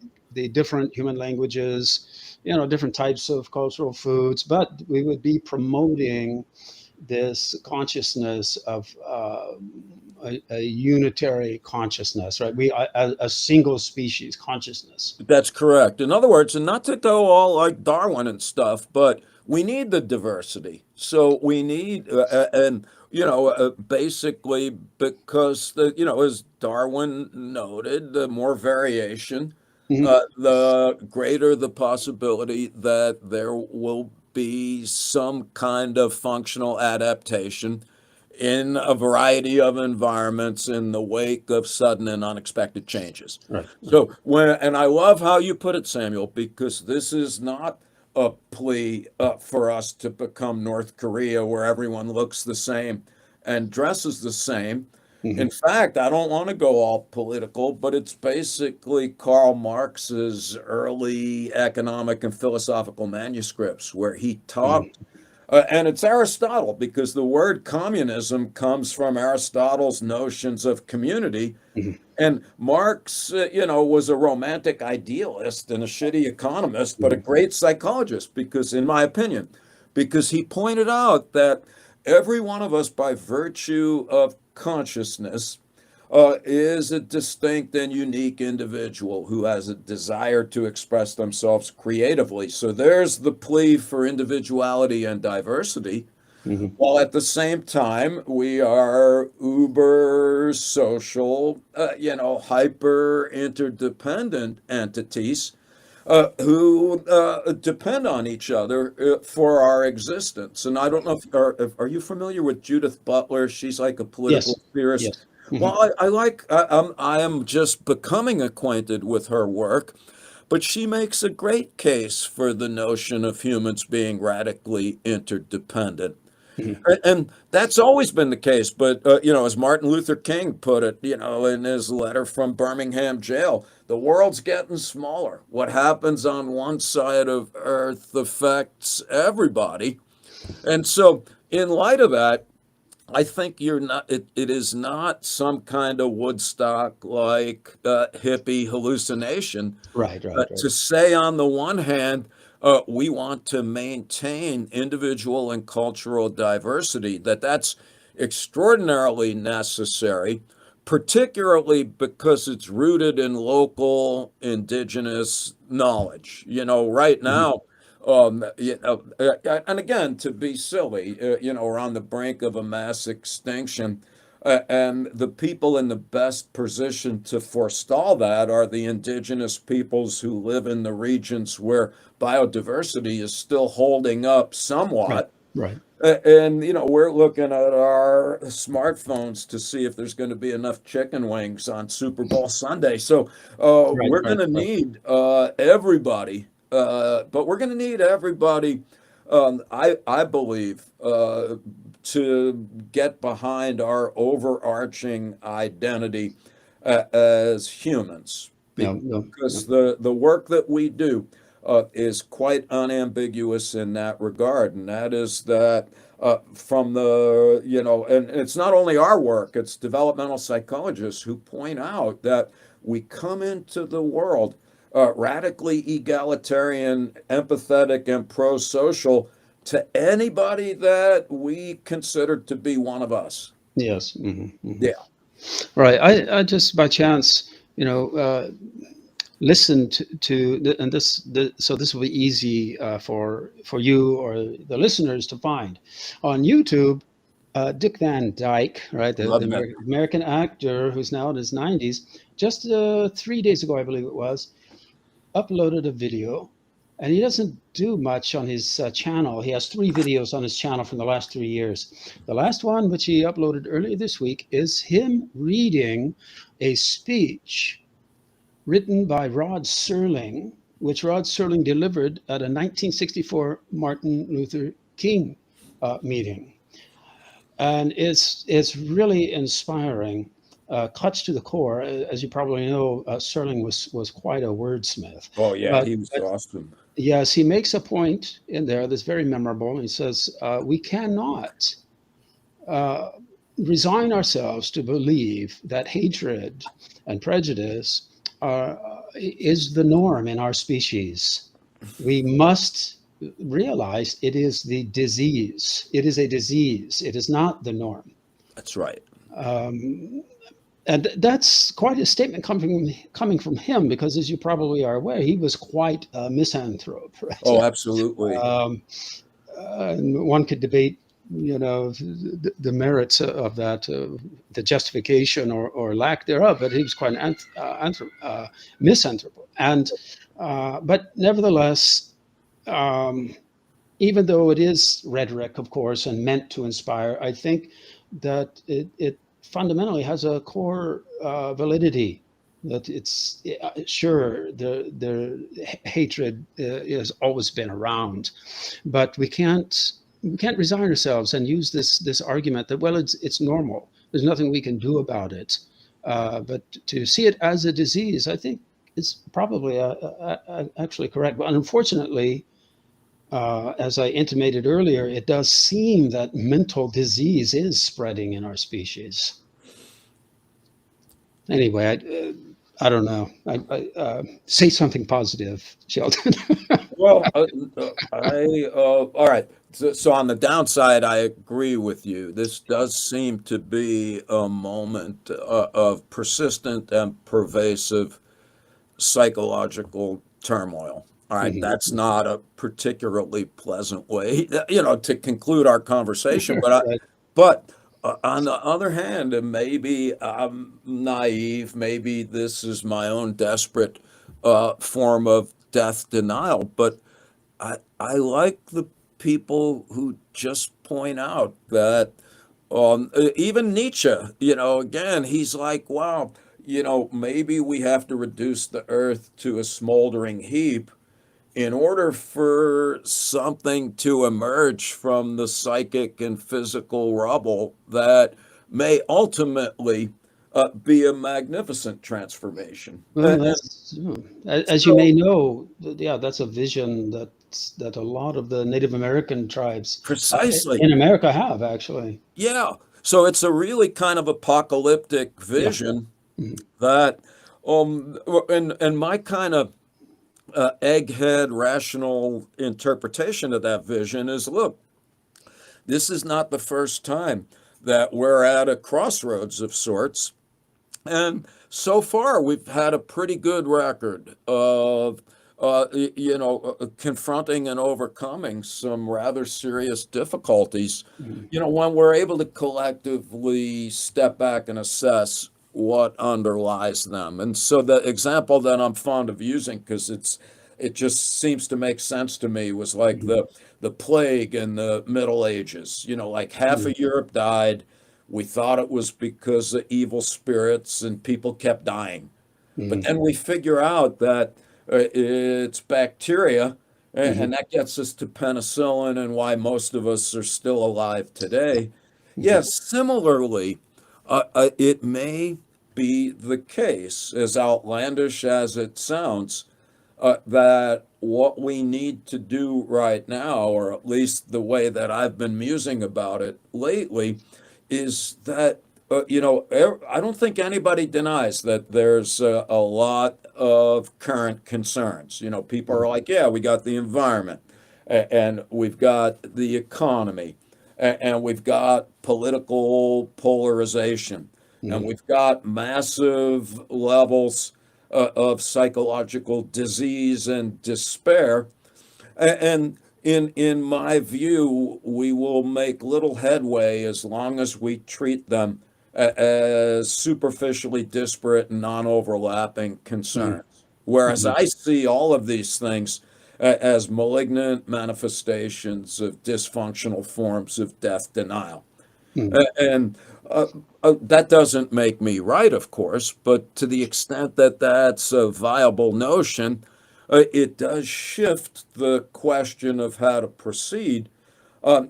different human languages, different types of cultural foods, but we would be promoting this consciousness of a unitary consciousness, right? A single species consciousness. That's correct. In other words, and not to go all like Darwin and stuff, but we need the diversity. So we need, and basically because as Darwin noted, the more variation, Mhm. the greater the possibility that there will be some kind of functional adaptation in a variety of environments in the wake of sudden and unexpected changes. Right, right. So and I love how you put it, Samuel, because this is not a plea for us to become North Korea where everyone looks the same and dresses the same. Hmm. In fact, I don't want to go all political, but it's basically Karl Marx's early economic and philosophical manuscripts where he talked and it's Aristotle because the word communism comes from Aristotle's notions of community. Hmm. And Marx, was a romantic idealist and a shitty economist, but a Hmm. great psychologist because, in my opinion, because he pointed out that every one of us, by virtue of consciousness, is a distinct and unique individual who has a desire to express themselves creatively. So there's the plea for individuality and diversity, Hmm. while at the same time we are uber social, hyper interdependent entities who depend on each other for our existence. And I don't know if are you familiar with Judith Butler? She's like a political Yes, theorist. yes. Hmm. Well, I am just becoming acquainted with her work, but she makes a great case for the notion of humans being radically interdependent. Hmm. And that's always been the case. But, as Martin Luther King put it, in his letter from Birmingham jail, the world's getting smaller. What happens on one side of Earth affects everybody. And so, in light of that, I think it is not some kind of Woodstock like hippie hallucination Right, right, right. to say, on the one hand, we want to maintain individual and cultural diversity, that's extraordinarily necessary, particularly because it's rooted in local indigenous knowledge. Right Hmm. now, and again, to be silly, we're on the brink of a mass extinction. And the people in the best position to forestall that are the indigenous peoples who live in the regions where biodiversity is still holding up Right, somewhat. right, And, we're looking at our smartphones to see if there's going to be enough chicken wings on Super Bowl Sunday. So right, we're going right, to right. need everybody, but we're going to need everybody, I believe, to get behind our overarching identity as humans, No, no, no. because the work that we do is quite unambiguous in that regard, and that is that from and it's not only our work, it's developmental psychologists who point out that we come into the world radically egalitarian, empathetic, and pro-social to anybody that we consider to be one of us. Yes. Hmm. Hmm. Yeah, Right. I just by chance, listened and so this will be easy for you or the listeners to find on YouTube. Dick Van Dyke, right, the love that. American actor who's now in his 90s, just 3 days ago, I believe it was, uploaded a video, and he doesn't do much on his channel. He has 3 videos on his channel from the last 3 years. The last one, which he uploaded earlier this week, is him reading a speech written by Rod Serling, which Rod Serling delivered at a 1964 Martin Luther King meeting. And it's really inspiring, cuts to the core. As you probably know, Serling was quite a wordsmith. Oh yeah, But, he was but awesome. yes, he makes a point in there that's very memorable. He says, we cannot uh, resign ourselves to believe that hatred and prejudice is the norm in our species. We must realize it is the disease. It is a disease. It is not the norm. That's right. Um, and that's quite a statement coming from him, because, as you probably are aware, he was quite a misanthrope. Oh, Right? absolutely. Um, and one could debate, the merits of that, the justification or lack thereof. But he was quite an misanthrope, and but nevertheless, um, even though it is rhetoric, of course, and meant to inspire, I think that it fundamentally has a core validity. That it's sure the hatred has always been around, but we can't resign ourselves and use this argument that, well, it's normal. There's nothing we can do about it. But to see it as a disease, I think, is probably actually correct. But unfortunately, as I intimated earlier, it does seem that mental disease is spreading in our species. Anyway, I don't know. Say something positive, Sheldon. Well, all right. So on the downside, I agree with you. This does seem to be a moment of persistent and pervasive psychological turmoil. All right, that's Mhm. not a particularly pleasant way, to conclude our conversation. But on the other hand, and maybe I'm naive, maybe this is my own desperate form of death denial, but I like the people who just point out that even Nietzsche, again, he's like, wow, maybe we have to reduce the earth to a smoldering heap in order for something to emerge from the psychic and physical rubble that may ultimately be a magnificent transformation. Well, that's, as you may So know, yeah, that's a vision that a lot of the Native American tribes precisely, in America have, actually. yeah. So it's a really kind of apocalyptic Yeah. vision Mhm. that, and my kind of egghead rational interpretation of that vision is, look, this is not the first time that we're at a crossroads of sorts. And so far, we've had a pretty good record of, confronting and overcoming some rather serious difficulties, Mhm. when we're able to collectively step back and assess what underlies them. And so the example that I'm fond of using, because it just seems to make sense to me, was like Mhm. the plague in the Middle Ages. Like half Mhm. of Europe died. We thought it was because of evil spirits and people kept dying. But Mhm. then we figure out that it's bacteria, Mhm. and that gets us to penicillin and why most of us are still alive today. Mhm. Yes, similarly, it may be the case, as outlandish as it sounds, that what we need to do right now, or at least the way that I've been musing about it lately, is that, I don't think anybody denies that there's a lot of current concerns. People are like, yeah, we got the environment, and we've got the economy, and we've got political polarization, and Mhm. we've got massive levels of psychological disease and despair. And in my view, we will make little headway as long as we treat them as superficially disparate and non-overlapping Mhm. concerns. Whereas Mhm. I see all of these things as malignant manifestations of dysfunctional forms of death denial. Mhm. And Uh, that doesn't make me right, of course, but to the extent that that's a viable notion, it does shift the question of how to proceed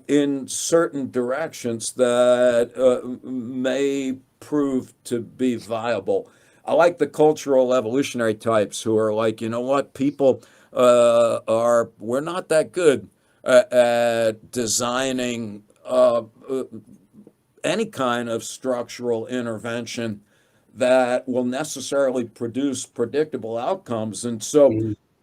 in certain directions that may prove to be viable. I like the cultural evolutionary types who are like, you know what, people we're not that good at designing any kind of structural intervention that will necessarily produce predictable outcomes. And so,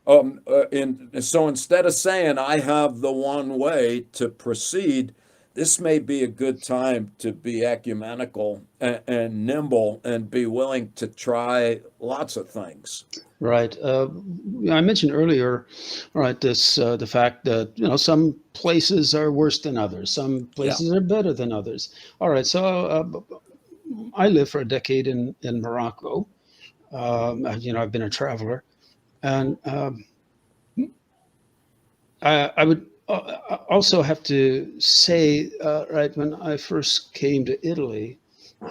Mhm. so instead of saying I have the one way to proceed, this may be a good time to be ecumenical and nimble and be willing to try lots of things. Right. I mentioned earlier, all right, this the fact that some places are worse than others, some Yeah. places are better than others. All right. So I lived for a decade in Morocco. I've been a traveler, and I would also have to say, right, when I first came to Italy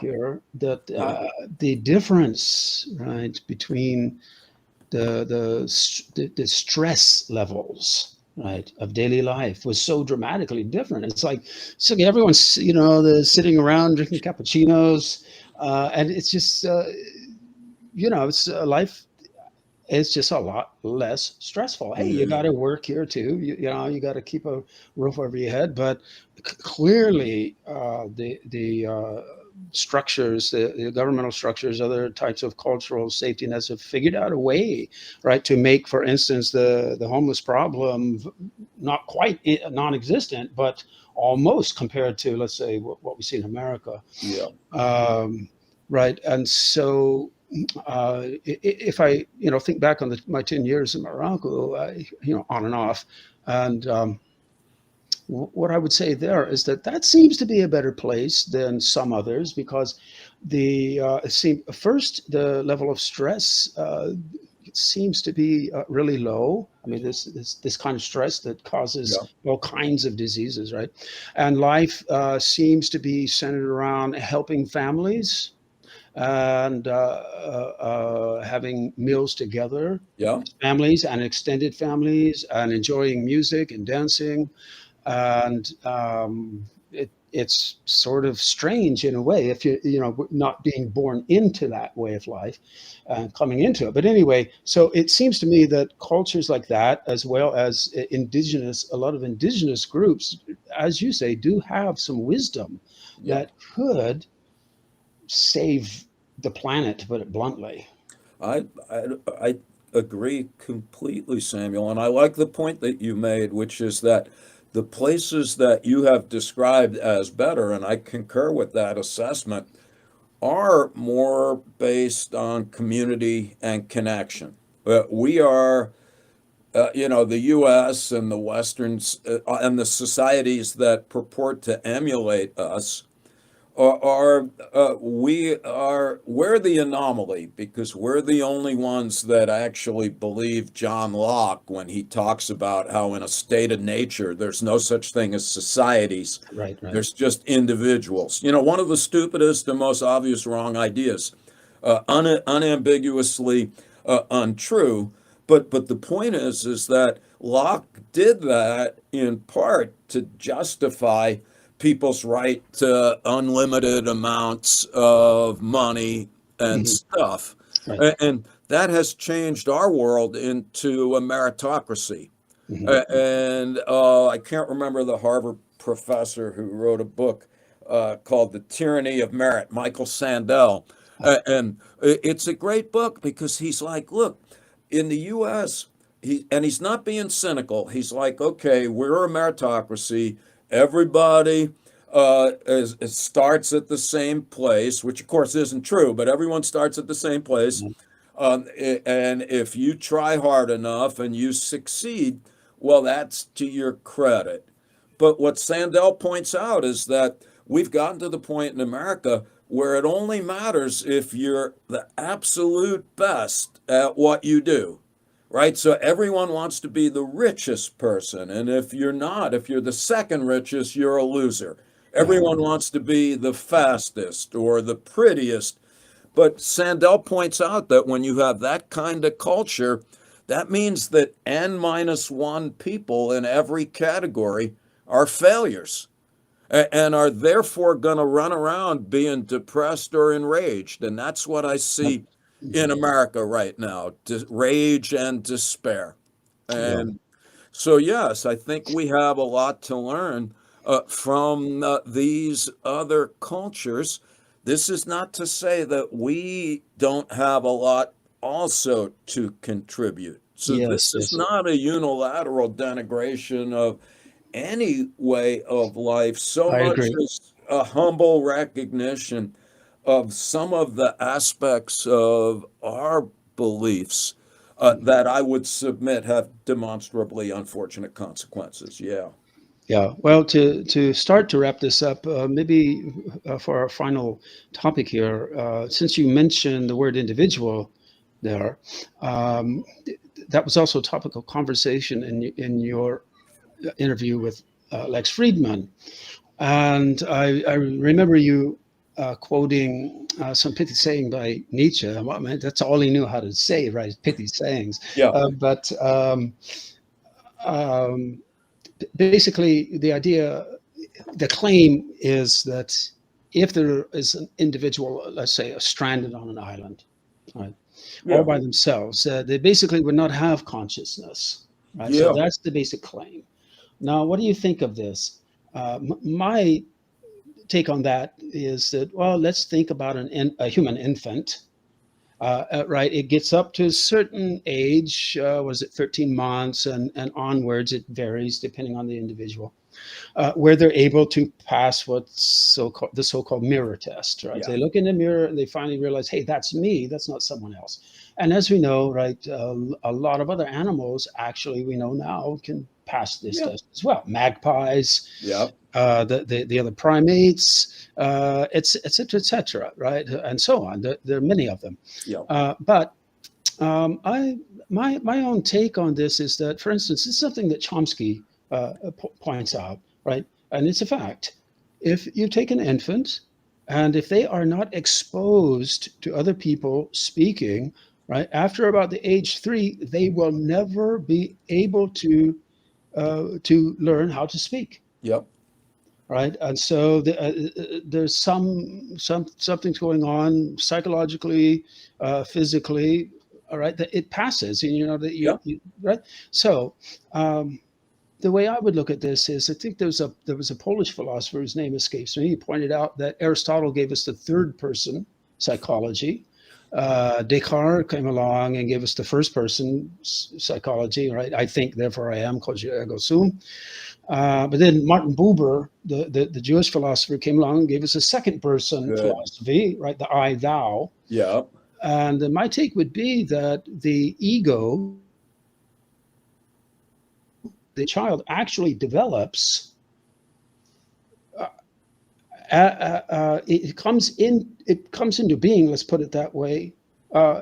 here, that Yeah. the difference, right, between the stress levels, right, of daily life was so dramatically different. It's like everyone's they're sitting around drinking cappuccinos, and it's just it's life is just a lot less stressful. Hey, you got Yeah. to work here too. You got to keep a roof over your head. But clearly, the structures, the governmental structures, other types of cultural safety nets have figured out a way, right, to make, for instance, the homeless problem not quite non-existent, but almost compared to, let's say, what we see in America. Yeah. Um, right, and so if I think back on my 10 years in Morocco, on and off, and what I would say there is that seems to be a better place than some others, because first, the level of stress seems to be really low. I mean, this kind of stress that Yeah. causes all kinds of diseases, right? And life seems to be centered around helping families and having meals together, Yeah. families and extended families, and enjoying music and dancing. And it's sort of strange in a way if not being born into that way of life and coming into it. But anyway, so it seems to me that cultures like that, as well as a lot of indigenous groups, as you say, do have some wisdom Yeah. that could save the planet, to put it bluntly. I agree completely, Samuel. And I like the point that you made, which is that the places that you have described as better, and I concur with that assessment, are more based on community and connection. We are, the U.S. and the Westerns and the societies that purport to emulate us we're the anomaly because we're the only ones that actually believe John Locke when he talks about how in a state of nature there's no such thing as societies, Right, right. there's just individuals. One of the stupidest and most obvious wrong ideas, unambiguously untrue. But the point is that Locke did that in part to justify people's right to unlimited amounts of money and Mhm. stuff. Right. And that has changed our world into a meritocracy. Mhm. And I can't remember the Harvard professor who wrote a book called The Tyranny of Merit, Michael Sandel. And it's a great book because he's like, look, in the US, he's not being cynical. He's like, okay, we're a meritocracy. Everybody starts at the same place, which of course isn't true, but everyone starts at the same place. And if you try hard enough and you succeed, well, that's to your credit. But what Sandel points out is that we've gotten to the point in America where it only matters if you're the absolute best at what you do, right? So everyone wants to be the richest person. And if you're not, if you're the second richest, you're a loser. Yeah. Everyone wants to be the fastest or the prettiest. But Sandel points out that when you have that kind of culture, that means that n minus one people in every category are failures and are therefore going to run around being depressed or enraged. And that's what I see in Mhm. America right now, rage and despair. Yeah. And so, yes, I think we have a lot to learn from these other cultures. This is not to say that we don't have a lot also to contribute. So, Yes. this is Yes. not a unilateral denigration of any way of life, so I much agree. as a humble recognition of some of the aspects of our beliefs that I would submit have demonstrably unfortunate consequences. Yeah. Yeah. Well, to start to wrap this up, maybe for our final topic here, since you mentioned the word individual there, um, that was also a topic of conversation in your interview with Lex Fridman. And I remember you quoting some pithy saying by Nietzsche. Well, I mean, that's all he knew how to say, right? Pithy sayings. Yeah. But um, basically, the idea, the claim is that if there is an individual, let's say, stranded on an island, right, all Yeah. by themselves, they basically would not have consciousness, right? So Yeah. that's the basic claim. Now, what do you think of this? My take on that is that, well, let's think about a human infant, right? It gets up to a certain age, was it 13 months and onwards? It varies depending on the individual, where they're able to pass what's the so-called mirror test, right? Yeah. They look in the mirror and they finally realize, hey, that's me, that's not someone else. And as we know, right, a lot of other animals actually we know now can pass this Yeah. test as well. Magpies, Yeah. the other primates, et cetera, et cetera, right, and so on. There are many of them. Yeah. But I my own take on this is that, for instance, this is something that Chomsky points out, right, and it's a fact. If you take an infant, and if they are not exposed to other people speaking, right, after about the age 3, they will never be able to learn how to speak, Yeah. right? And so there's something's going on psychologically, physically, all right, that it passes, and you know that Yeah. you right. So um, the way I would look at this is, I think there was a Polish philosopher whose name escapes me. He pointed out that Aristotle gave us the third person psychology. Descartes came along and gave us the first person psychology, right? I think, therefore I am, cogito ergo sum. But then Martin Buber, the Jewish philosopher, came along and gave us a second person Good. philosophy, right? The I thou. Yeah. And my take would be that the ego, the child actually develops. It comes into being. Let's put it that way, uh,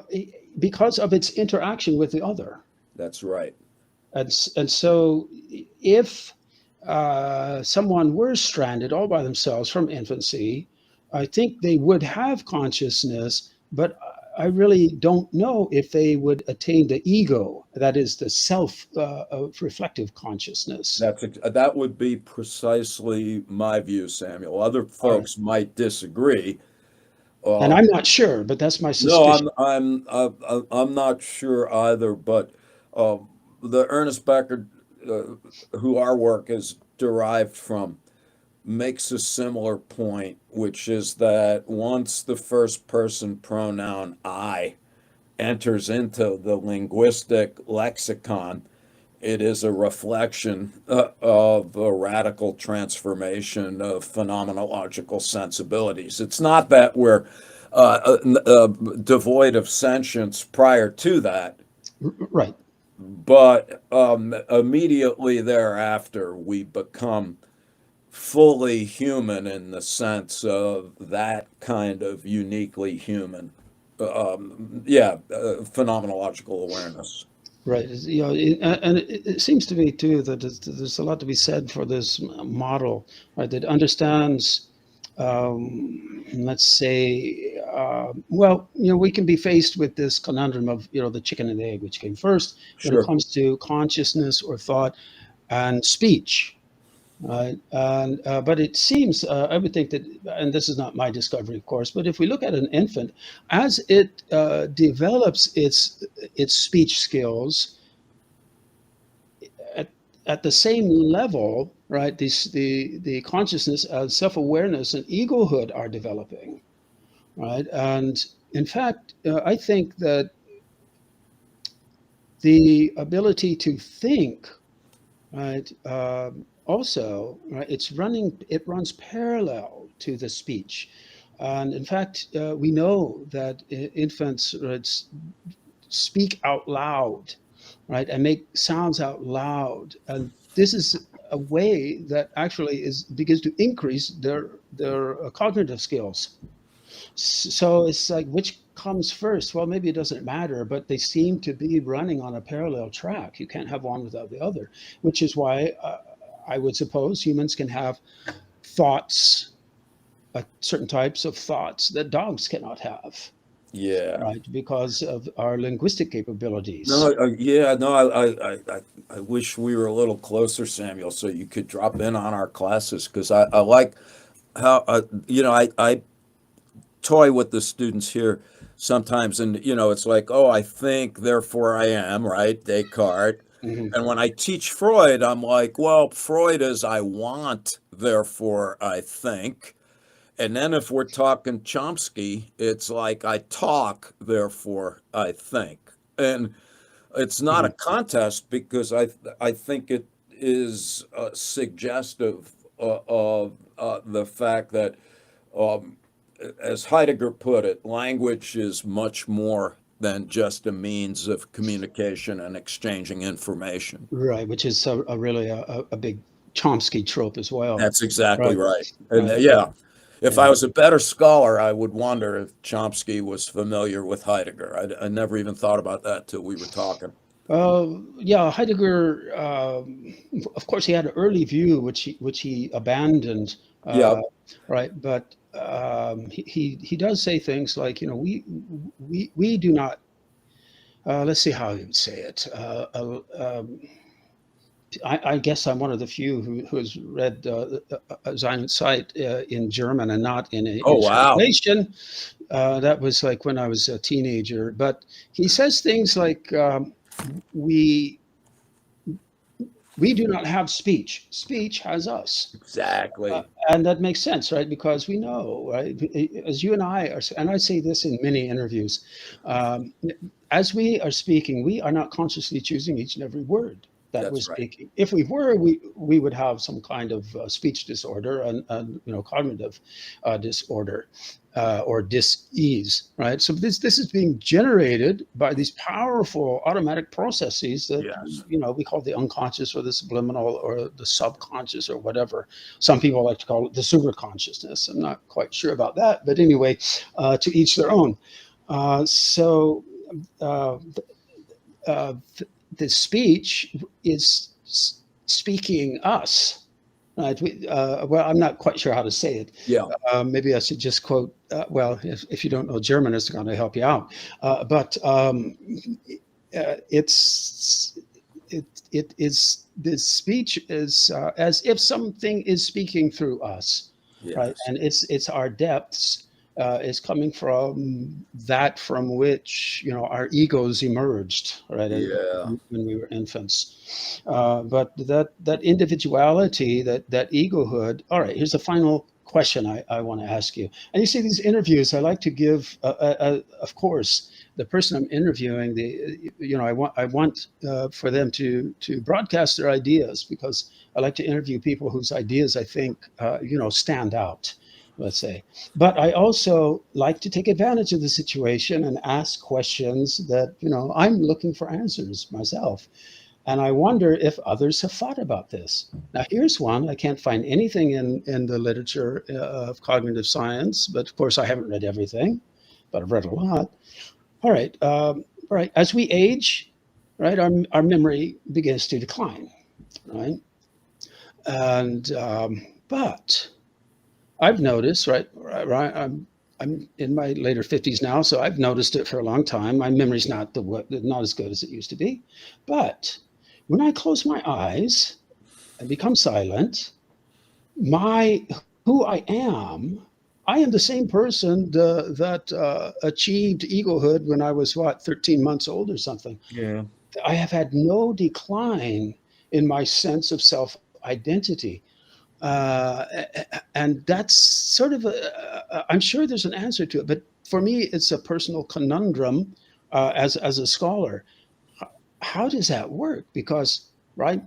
because of its interaction with the other. That's right. And so, if someone were stranded all by themselves from infancy, I think they would have consciousness, but I really don't know if they would attain the ego, that is the self reflective consciousness. That would be precisely my view, Samuel. Other All right. folks might disagree. And Uh, I'm not sure, but that's my no, suspicion. I'm not sure either. But uh, the Ernest Becker, who our work is derived from, makes a similar point, which is that once the first person pronoun I enters into the linguistic lexicon, it is a reflection of a radical transformation of phenomenological sensibilities. It's not that we're devoid of sentience prior to that, Right. but immediately thereafter we become fully human in the sense of that kind of uniquely human, phenomenological awareness. Right. And it seems to me too that there's a lot to be said for this model, right, that understands, let's say, well, we can be faced with this conundrum of, the chicken and the egg, which came first when it Sure. comes to consciousness or thought and speech. Right. And but it seems I would think that, and this is not my discovery, of course, but if we look at an infant as it develops its speech skills at, at the same level, right? The consciousness, self-awareness, and egohood are developing, right? And in fact, I think that the ability to think, right, also, right, it runs parallel to the speech. And in fact, we know that infants, right, speak out loud, right, and make sounds out loud. And this is a way that actually begins to increase their cognitive skills. So it's like, which comes first? Well, maybe it doesn't matter, but they seem to be running on a parallel track. You can't have one without the other, which is why I would suppose humans can have thoughts, certain types of thoughts that dogs cannot have, Yeah. right? Because of our linguistic capabilities. No, yeah, no, I wish we were a little closer, Samuel, so you could drop in on our classes because I like how, I toy with the students here sometimes, and, it's like, oh, I think, therefore I am, right? Descartes. Mhm. And when I teach Freud, I'm like, well, Freud is I want, therefore I think. And then if we're talking Chomsky, it's like I talk, therefore I think. And it's not a Mhm. contest because I think it is suggestive of the fact that, um, as Heidegger put it, language is much more than just a means of communication and exchanging information. Right, which is a really a big Chomsky trope as well. That's exactly Right, right. And right, yeah, if I yeah. was a better scholar, I would wonder if Chomsky was familiar with Heidegger. I never even thought about that till we were talking. Yeah, Heidegger, of course, he had an early view which he abandoned, Yeah, right? But he does say things like, we do not. Let's see how he would say it. I guess I'm one of the few who has read Sein Zeit in German and not oh in wow. translation. That was like when I was a teenager. But he says things like, we we do not have speech. Speech has us. Exactly. And that makes sense, right? Because we know, right? As you and I are, and I say this in many interviews, um, as we are speaking, we are not consciously choosing each and every word that we're That's right. speaking. If we were, we would have some kind of speech disorder and cognitive disorder or dis-ease, right? So this is being generated by these powerful automatic processes that Yes. we call the unconscious or the subliminal or the subconscious or whatever. Some people like to call it the super consciousness. I'm not quite sure about that, but anyway, to each their own. So uh, uh, the speech is speaking us. Right. Well, I'm not quite sure how to say it. Yeah. Maybe I should just quote. Well, if you don't know German, it's going to help you out. But it's it is this speech is as if something is speaking through us, right? Yes. And it's our depths is coming from that from which our egos emerged, right? Yeah. When we were infants, but that individuality, that egohood. All right, here's the final question I want to ask you. And you see, these interviews, I like to give, of course, the person I'm interviewing, I want for them to broadcast their ideas, because I like to interview people whose ideas I think stand out, let's say. But I also like to take advantage of the situation and ask questions that I'm looking for answers myself. And I wonder if others have thought about this. Now, here's one. I can't find anything in the literature of cognitive science, but of course, I haven't read everything, but I've read a lot. All right. All right. As we age, right? Our memory begins to decline, right? And but I've noticed, right, I'm in my later 50s now, so I've noticed it for a long time. My memory's not as good as it used to be, but when I close my eyes and become silent, my who I am the same person that achieved eaglehood when I was 13 months old or something. Yeah. I have had no decline in my sense of self identity. Uh, and that's sort of I'm sure there's an answer to it, but for me, it's a personal conundrum as a scholar. How does that work? Because right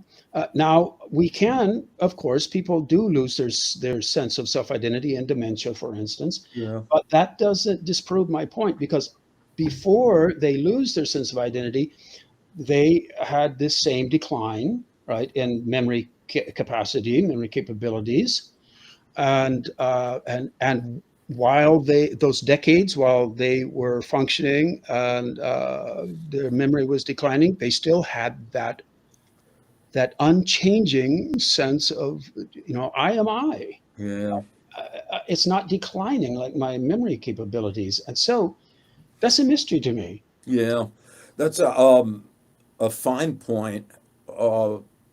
now we can, of course, people do lose their sense of self-identity in dementia, for instance, Yeah. but that doesn't disprove my point, because before they lose their sense of identity, they had this same decline, right, in memory capacity, memory capabilities, and while those decades while they were functioning and their memory was declining, they still had that unchanging sense of, I am I. Yeah. It's not declining like my memory capabilities, and so that's a mystery to me. Yeah. That's a fine point,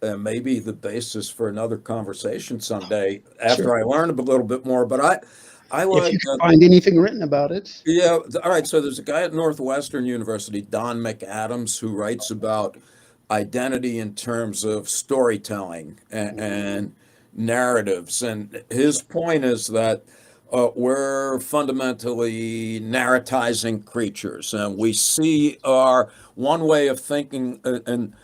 and maybe the basis for another conversation someday Sure, after I learn a little bit more. But I if like, you can find anything written about it. yeah. All right. So there's a guy at Northwestern University, Don McAdams, who writes about identity in terms of storytelling and narratives. And his point is that we're fundamentally narratizing creatures, and we see our one way of thinking. And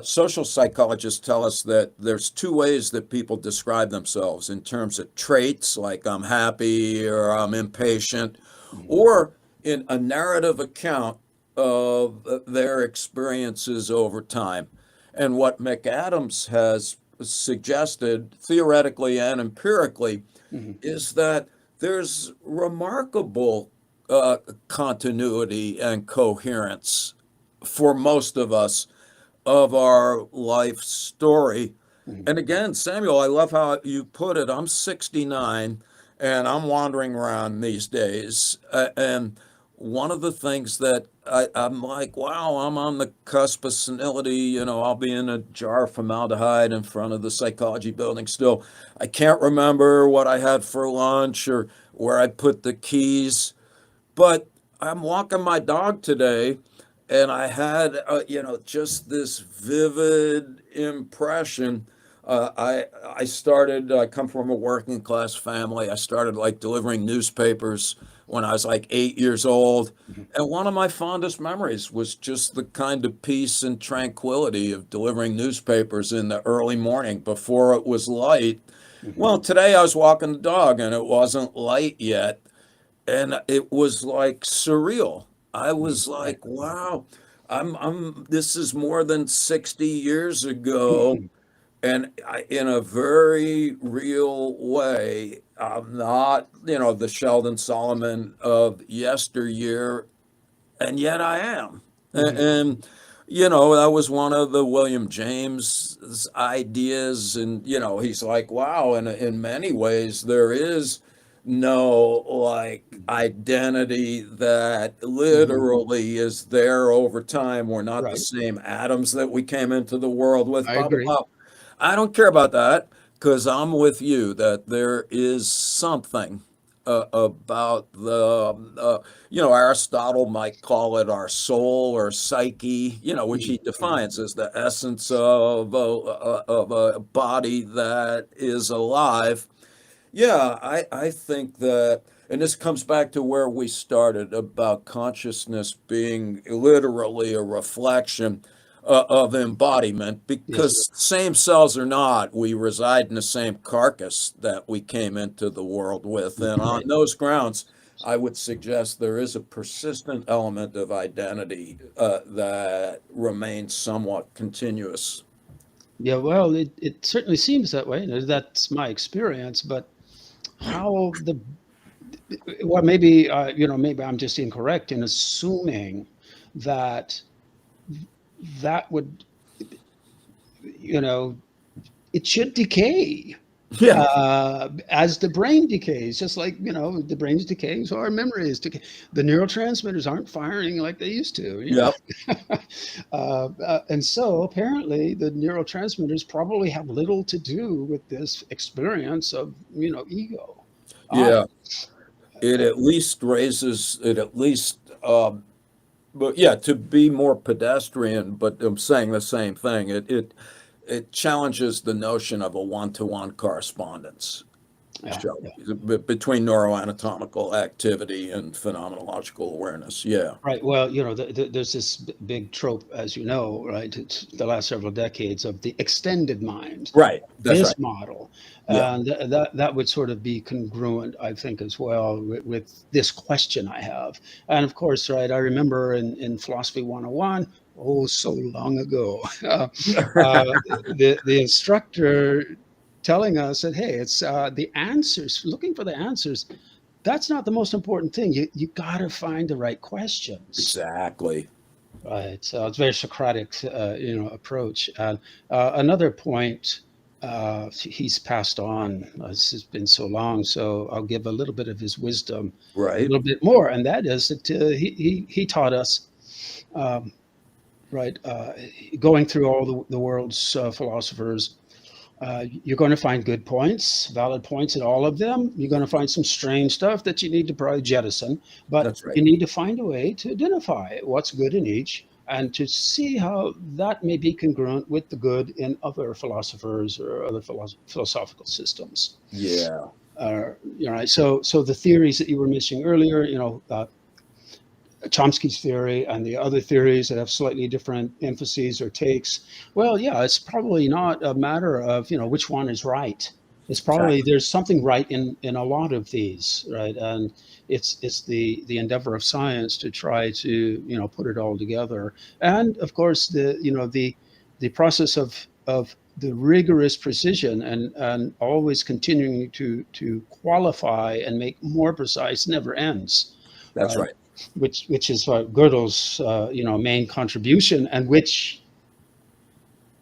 social psychologists tell us that there's two ways that people describe themselves in terms of traits, like I'm happy or I'm impatient, Mhm. or in a narrative account of their experiences over time. And what McAdams has suggested, theoretically and empirically, Mhm. is that there's remarkable uh, continuity and coherence for most of us of our life story. Mhm. And again, Samuel, I love how you put it. I'm 69 and I'm wandering around these days. And one of the things that I'm like, wow, I'm on the cusp of senility. I'll be in a jar of formaldehyde in front of the psychology building still. I can't remember what I had for lunch or where I put the keys. But I'm walking my dog today, and I had, just this vivid impression. I started. I come from a working class family. I started like delivering newspapers when I was like 8 years old, Mhm. and one of my fondest memories was just the kind of peace and tranquility of delivering newspapers in the early morning before it was light. Mhm. Well, today I was walking the dog, and it wasn't light yet, and it was like surreal. I Mhm. was Right. like, wow, this is more than 60 years ago. Mhm. And in a very real way, I'm not, the Sheldon Solomon of yesteryear, and yet I am. Mhm. And, that was one of the William James ideas. And, he's like, wow, and in many ways, there is no like identity that Mhm. literally is there over time. We're not the Right. same atoms that we came into the world with, I blah, blah, agree. blah. I don't care about that because I'm with you that there is something about Aristotle might call it our soul or psyche, which Mhm. he Mhm. defines as the essence of a body that is alive. Yeah, I think that, and this comes back to where we started about consciousness being literally a reflection of embodiment, Yes. because same cells or not, we reside in the same carcass that we came into the world with. And on Right. those grounds, I would suggest there is a persistent element of identity that remains somewhat continuous. Yeah, well, it certainly seems that way. That's my experience, but how the well, maybe maybe I'm just incorrect in assuming that that would, you know, it should decay Yeah. as the brain decays, just like, the brain's decaying, so our memory is decaying. The neurotransmitters aren't firing like they used to, Yep. and so apparently the neurotransmitters probably have little to do with this experience of, ego. I, Yeah. It at least raises it at least but yeah, to be more pedestrian, but I'm saying the same thing. It challenges the notion of a one-to-one correspondence, yeah, Sheldon, yeah. between neuroanatomical activity and phenomenological awareness. Yeah. Right. Well, there's this big trope, as you know, right? It's the last several decades of the extended mind, Right. That's this right. model, Yeah. and that would sort of be congruent, I think, as well with this question I have. And of course, right, I remember in Philosophy 101, oh, so long ago, the instructor telling us that, hey, it's the answers, looking for the answers. That's not the most important thing. You got to find the right questions. Exactly. Right. So it's very Socratic, approach. And another point, he's passed on. This has been so long, so I'll give a little bit of his wisdom, a Right. little bit more, and that is that he taught us, um, right, going through all the world's philosophers. You're going to find good points, valid points in all of them. You're going to find some strange stuff that you need to probably jettison, but That's right. you need to find a way to identify what's good in each and to see how that may be congruent with the good in other philosophers or other philosophical systems. Yeah. Right. So the theories that you were mentioning earlier, Chomsky's theory and the other theories that have slightly different emphases or takes. Well, yeah, it's probably not a matter of, which one is right. It's probably Exactly. there's something right in a lot of these, right? And it's the endeavor of science to try to, put it all together. And of course, the process of the rigorous precision and always continuing to qualify and make more precise never ends, That's right? right. Which is Gödel's main contribution, and which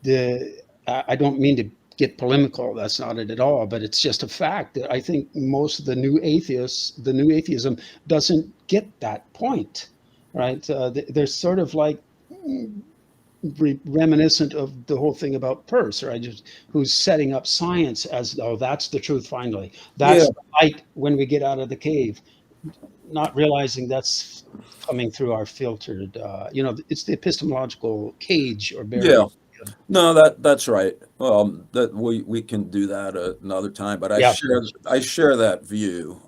I don't mean to get polemical. That's not it at all. But it's just a fact that I think most of the new atheism doesn't get that point, right? They're sort of like reminiscent of the whole thing about Peirce, right? Just who's setting up science as, oh, that's the truth finally. Yeah. That's the light when we get out of the cave, not realizing that's coming through our filtered, it's the epistemological cage or Yeah. barrier. No, that's right. That we can do that another time, but Yeah, I share that view.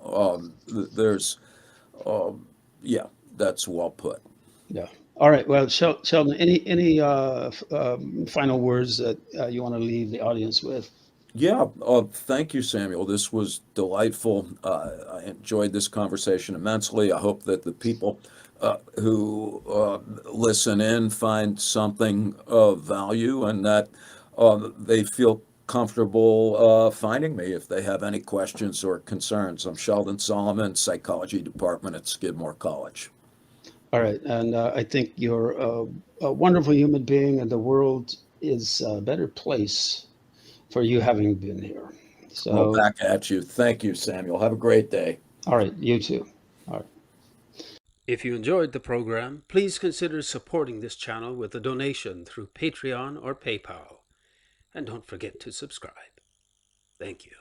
There's, um, yeah, that's well put. yeah. All right. Well, Sheldon, any final words that you want to leave the audience with? Yeah, thank you, Samuel. This was delightful. I enjoyed this conversation immensely. I hope that the people who listen in find something of value and that they feel comfortable finding me if they have any questions or concerns. I'm Sheldon Solomon, Psychology Department at Skidmore College. All right. And I think you're a wonderful human being, and the world is a better place for you having been here. Well, So, back at you. Thank you, Samuel. Have a great day. all right. You too. All right. If you enjoyed the program, please consider supporting this channel with a donation through Patreon or PayPal. And don't forget to subscribe. Thank you.